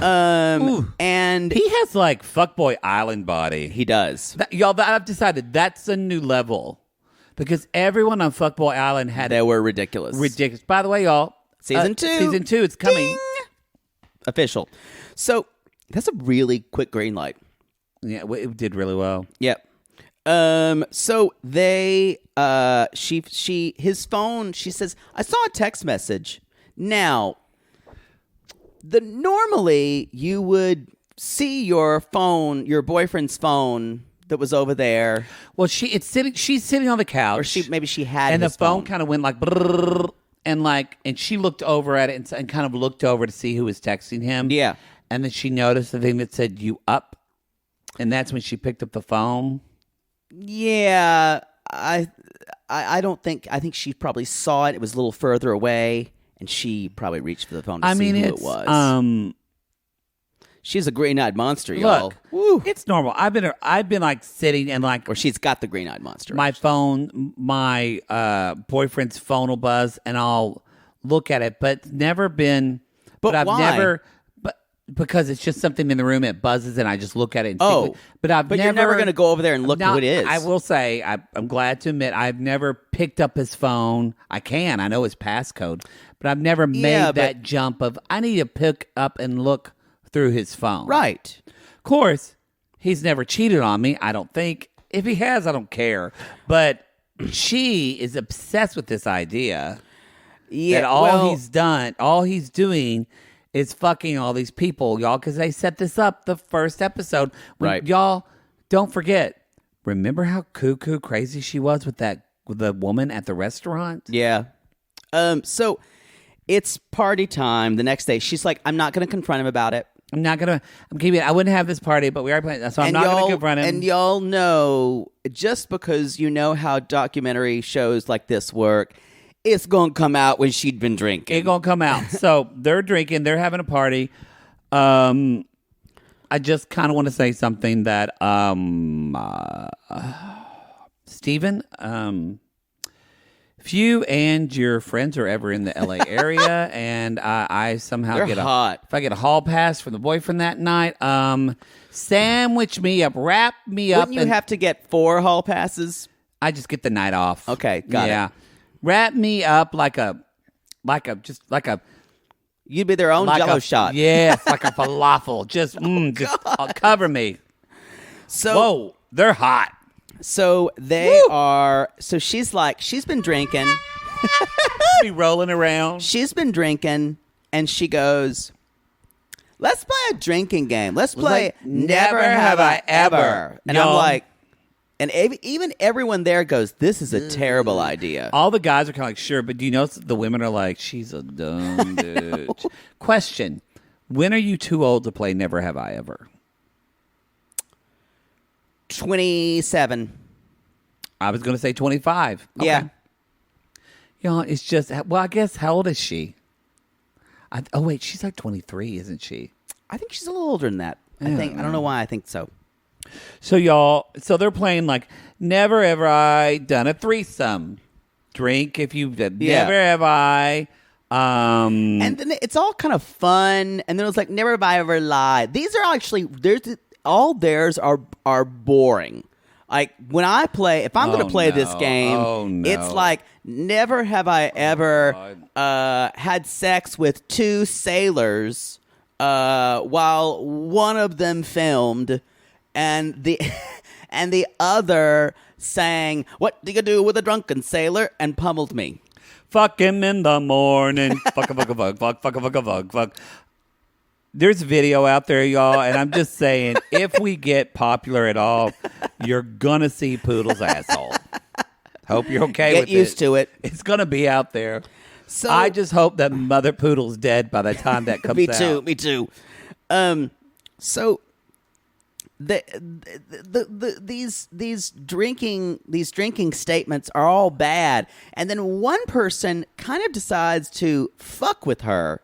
And He has like fuckboy island body. he does. Y'all, I've decided that's a new level. Because everyone on Fuckboy Island had They were ridiculous. ridiculous. By the way, y'all, Season 2. Season 2, it's coming. Ding! Official. So that's a really quick green light. Yeah, it did really well. Yep. So they, his phone, she says, I saw a text message. Now, normally you would see your phone, your boyfriend's phone that was over there. Well, she's sitting on the couch. Or maybe she had and his the phone kind of went like, brrr, and she looked over at it and kind of looked over to see who was texting him. Yeah. And then she noticed the thing that said, "You up?" And that's when she picked up the phone. Yeah, I don't think. I think she probably saw it. It was a little further away, and she probably reached for the phone to see who it was. She's a green-eyed monster, y'all. Look, it's normal. I've been like sitting and like, or she's got the green-eyed monster. My phone, my boyfriend's phone will buzz, and I'll look at it, but never been. But I've why? never. Because it's just something in the room, it buzzes, and I just look at it. And but you're never going to go over there and look who it is. I will say, I'm glad to admit, I've never picked up his phone. I know his passcode, but I've never made that jump of I need to pick up and look through his phone. Right. Of course, he's never cheated on me. I don't think. If he has, I don't care. But she is obsessed with this idea. Yeah. That all he's doing is fucking all these people, y'all, because they set this up the first episode. Right. Y'all, don't forget. Remember how cuckoo crazy she was with the woman at the restaurant? Yeah. So it's party time the next day. She's like, I'm not going to confront him about it. I'm keeping it. I wouldn't have this party, but we are playing, so I'm not going to confront him. And y'all know, just because you know how documentary shows like this work, it's going to come out when she'd been drinking. It's going to come out. So they're drinking. They're having a party. I just kind of want to say something that, Steven, if you and your friends are ever in the LA area and I somehow if I get a hall pass from the boyfriend that night, sandwich me up, wrap me up. Wouldn't you have to get 4 hall passes? I just get the night off. Okay, got it. Wrap me up like a. You'd be their own Jello shot. Yes, like a falafel. Just cover me. So, whoa, they're hot. So they are. So she's been drinking. Be rolling around. She's been drinking, and she goes, "Let's play a drinking game. Let's play like, Never Have I Ever." And I'm like. And even everyone there goes, this is a terrible idea. All the guys are kind of like, sure, but do you know the women are like, she's a dumb bitch. Question, when are you too old to play Never Have I Ever? 27. I was going to say 25. Okay. Yeah. It's just, I guess, how old is she? Wait, she's like 23, isn't she? I think she's a little older than that. I don't know why I think so. So y'all, they're playing like never ever I done a threesome. Drink if you've done. Never have I. And then it's all kind of fun. And then it was like never have I ever lied. These are actually all theirs are boring. Like when I play, if I'm going to play this game, it's like never have I ever had sex with 2 sailors while one of them filmed. And the other sang, "What do you do with a drunken sailor?" and pummeled me. Fuck him in the morning. Fuck. There's video out there, y'all, and I'm just saying, if we get popular at all, you're gonna see Poodle's asshole. Hope you're okay with it. Get used to it. It's gonna be out there. So I just hope that Mother Poodle's dead by the time that comes out. Me too. So these drinking statements are all bad, and then one person kind of decides to fuck with her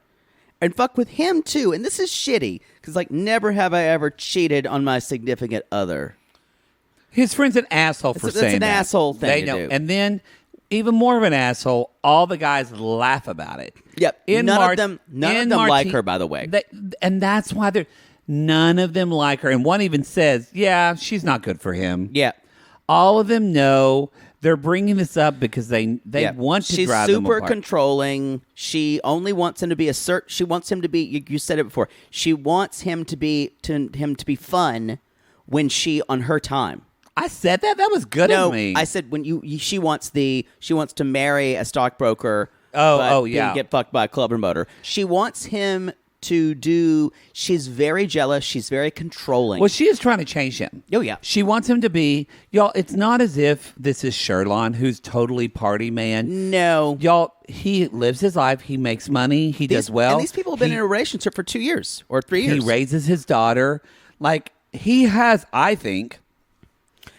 and fuck with him too, and this is shitty because like never have I ever cheated on my significant other. His friend's an asshole for saying an that. asshole thing They to know. do. And then, even more of an asshole, all the guys laugh about it. Yep. None of them like her, by the way. And that's why none of them like her. And one even says, yeah, she's not good for him. Yeah. All of them know they're bringing this up because they want to drive them apart. She's super controlling. She only wants him to be she wants him to be. You said it before. She wants him to be fun when on her time. I said that. That was good of me. I said when she wants to marry a stockbroker. Oh, yeah. Get fucked by a club promoter. She wants him to do. She's very jealous. She's very controlling. Well, she is trying to change him. Oh, yeah. She wants him to be, y'all. It's not as if this is Sherlon, who's totally party man. No, y'all. He lives his life. He makes money. He does well. And these people have been in a relationship for 2 years or 3 years. He raises his daughter. Like he has, I think.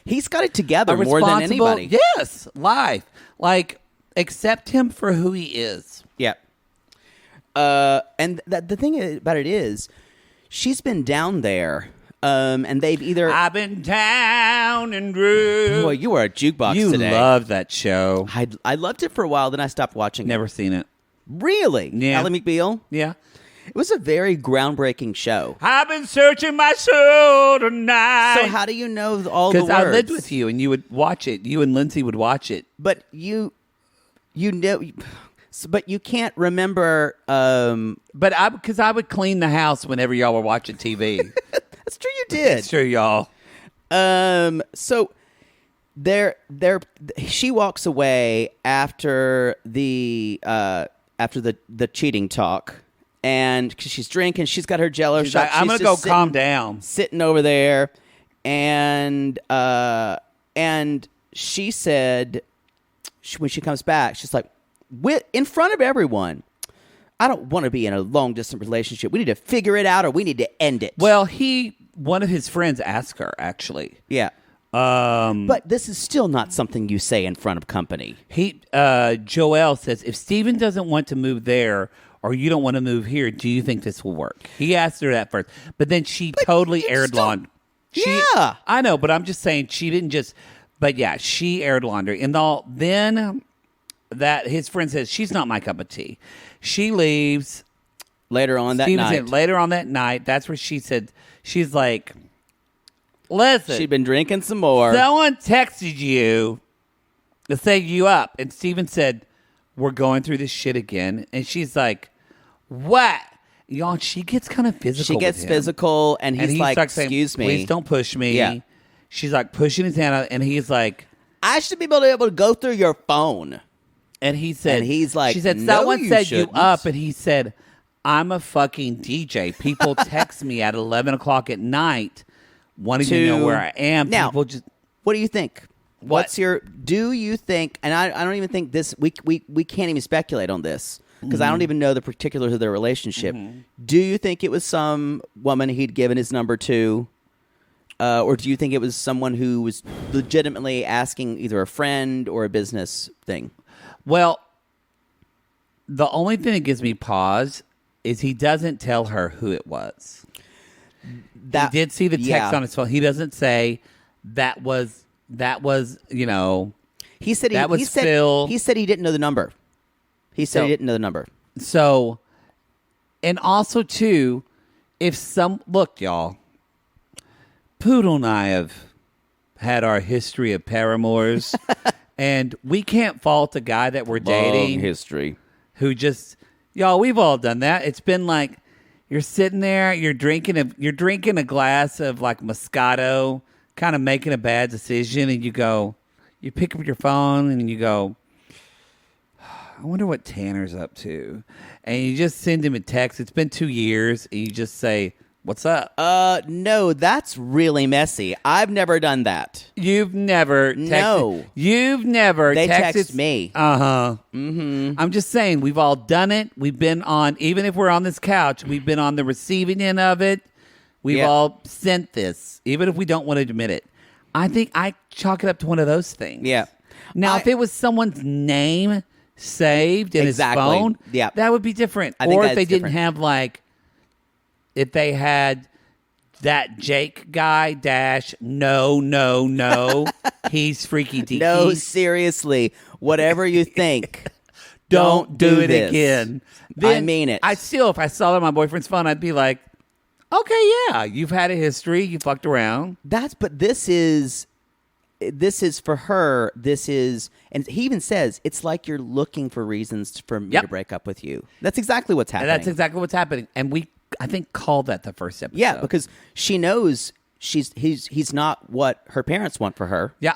He's got it together more than anybody. Yes, life. Like, accept him for who he is. Yeah. And the thing about it is, she's been down there, and they've either... I've been down and through. Boy, you are a jukebox today. You loved that show. I loved it for a while, then I stopped watching it. Never seen it. Really? Yeah. Ally McBeal? Yeah. It was a very groundbreaking show. I've been searching my soul tonight. So how do you know all the words? Because I lived with you, and you would watch it. You and Lindsay would watch it. But you know, but you can't remember. But because I would clean the house whenever y'all were watching TV. That's true. You did. It's true, y'all. So she walks away after the cheating talk. And because she's drinking, she's got her Jello shot. Like, I'm going to go calm down. Sitting over there, and she said when she comes back, she's like, in front of everyone, I don't want to be in a long distance relationship. We need to figure it out, or we need to end it. Well, one of his friends asked her actually. Yeah. But this is still not something you say in front of company. Joel says, if Steven doesn't want to move there, or you don't want to move here, do you think this will work? He asked her that first. But then she totally aired laundry. Yeah. I know, but I'm just saying she didn't just... But yeah, she aired laundry. And then that his friend says, she's not my cup of tea. She leaves. Later on that night. Later on that night, that's where she said, she's like, listen. She'd been drinking some more. Someone texted you to say you up. And Steven said, we're going through this shit again. And she's like, what? Y'all, she gets kind of physical. She gets physical, and he's like, excuse me. Please don't push me. Yeah. She's like pushing his hand out, and he's like, I should be able to go through your phone. And he said, and he's like, she said, no, someone you said shouldn't. you up. And he said, I'm a fucking DJ. People text me at 11 o'clock at night wanting to know where I am. Now, People just... what do you think? Do you think, and I don't even think this, we can't even speculate on this because I don't even know the particulars of their relationship. Mm-hmm. Do you think it was some woman he'd given his number to, or do you think it was someone who was legitimately asking either a friend or a business thing? Well, the only thing that gives me pause is he doesn't tell her who it was. He did see the text on his phone. He doesn't say that was, you know. He said Phil. He said he didn't know the number. He said he didn't know the number. So, and also too, look, y'all, Poodle and I have had our history of paramours, and we can't fault a guy that we're dating. Long history. Who just, y'all, we've all done that. It's been like, you're sitting there, you're drinking a glass of like Moscato, kind of making a bad decision, and you pick up your phone and you go, I wonder what Tanner's up to. And you just send him a text. It's been 2 years. And you just say, what's up? No, that's really messy. I've never done that. You've never texted. No. You've never They texted. text me. Uh-huh. Mm-hmm. I'm just saying, we've all done it. We've been on, even if we're on this couch, we've been on the receiving end of it. We've all sent this, even if we don't want to admit it. I think I chalk it up to one of those things. Yeah. Now, if it was someone's name saved in his phone, that would be different. Or if they didn't have if they had that Jake guy no, he's freaky deaky. No, seriously, whatever you think, don't do it this. Again. Then I mean it. If I saw it on my boyfriend's phone, I'd be like, okay, yeah, you've had a history, you fucked around. But this is for her. This is, and he even says it's like you're looking for reasons for me to break up with you. That's exactly what's happening. And that's exactly what's happening. And I think, called that the first episode. Yeah, because she knows he's not what her parents want for her. Yeah.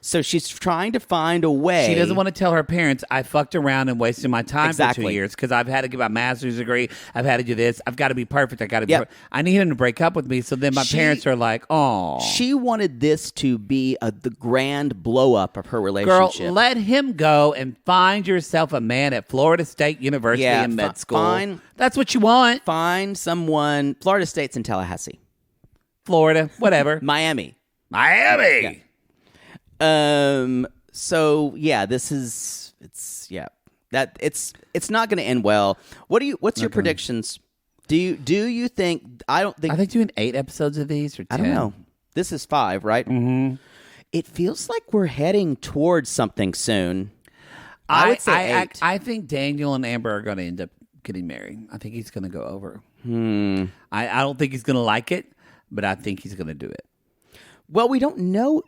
So she's trying to find a way. She doesn't want to tell her parents, I fucked around and wasted my time for 2 Exactly. years because I've had to get my master's degree. I've had to do this. I've got to be perfect. I got to be perfect. I need him to break up with me. So then my parents are like, oh. She wanted this to be the grand blow up of her relationship. Girl, let him go and find yourself a man at Florida State University in med school. Fine. That's what you want. Find someone. Florida State's in Tallahassee. Florida, whatever. Miami. Miami. So yeah, it's not going to end well. What's your predictions? Do you think? I think doing 8 episodes of these or 10. I don't know. This is 5, right? Mm-hmm. It feels like we're heading towards something soon. I would say 8. I think Daniel and Amber are going to end up getting married. I think he's going to go over. I don't think he's going to like it, but I think he's going to do it. Well, we don't know.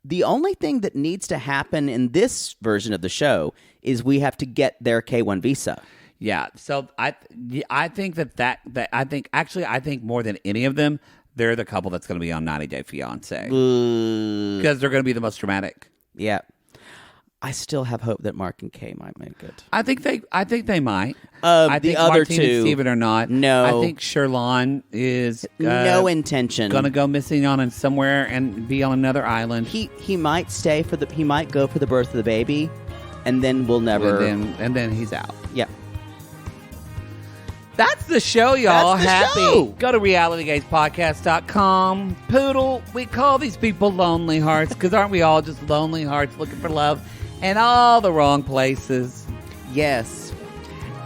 The only thing that needs to happen in this version of the show is we have to get their K-1 visa. Yeah. So I think I think more than any of them, they're the couple that's going to be on 90 Day Fiancé because they're going to be the most dramatic. Yeah. I still have hope that Mark and Kay might make it. I think they might. I think the other Martine two, and Steven are not. No. I think Sherlon is no intention. Going to go missing on somewhere and be on another island. He might stay he might go for the birth of the baby, and then we'll never. And then he's out. Yeah. That's the show, y'all. That's the show. Go to realitygazepodcast.com. Poodle, we call these people lonely hearts because aren't we all just lonely hearts looking for love in all the wrong places? Yes.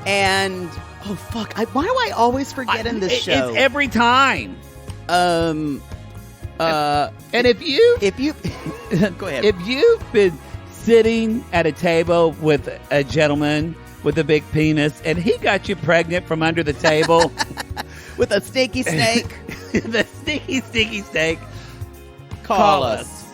And oh fuck! Why do I always forget in this show? It's every time. And if you go ahead. If you've been sitting at a table with a gentleman with a big penis and he got you pregnant from under the table with a stinky snake, the stinky snake, call us.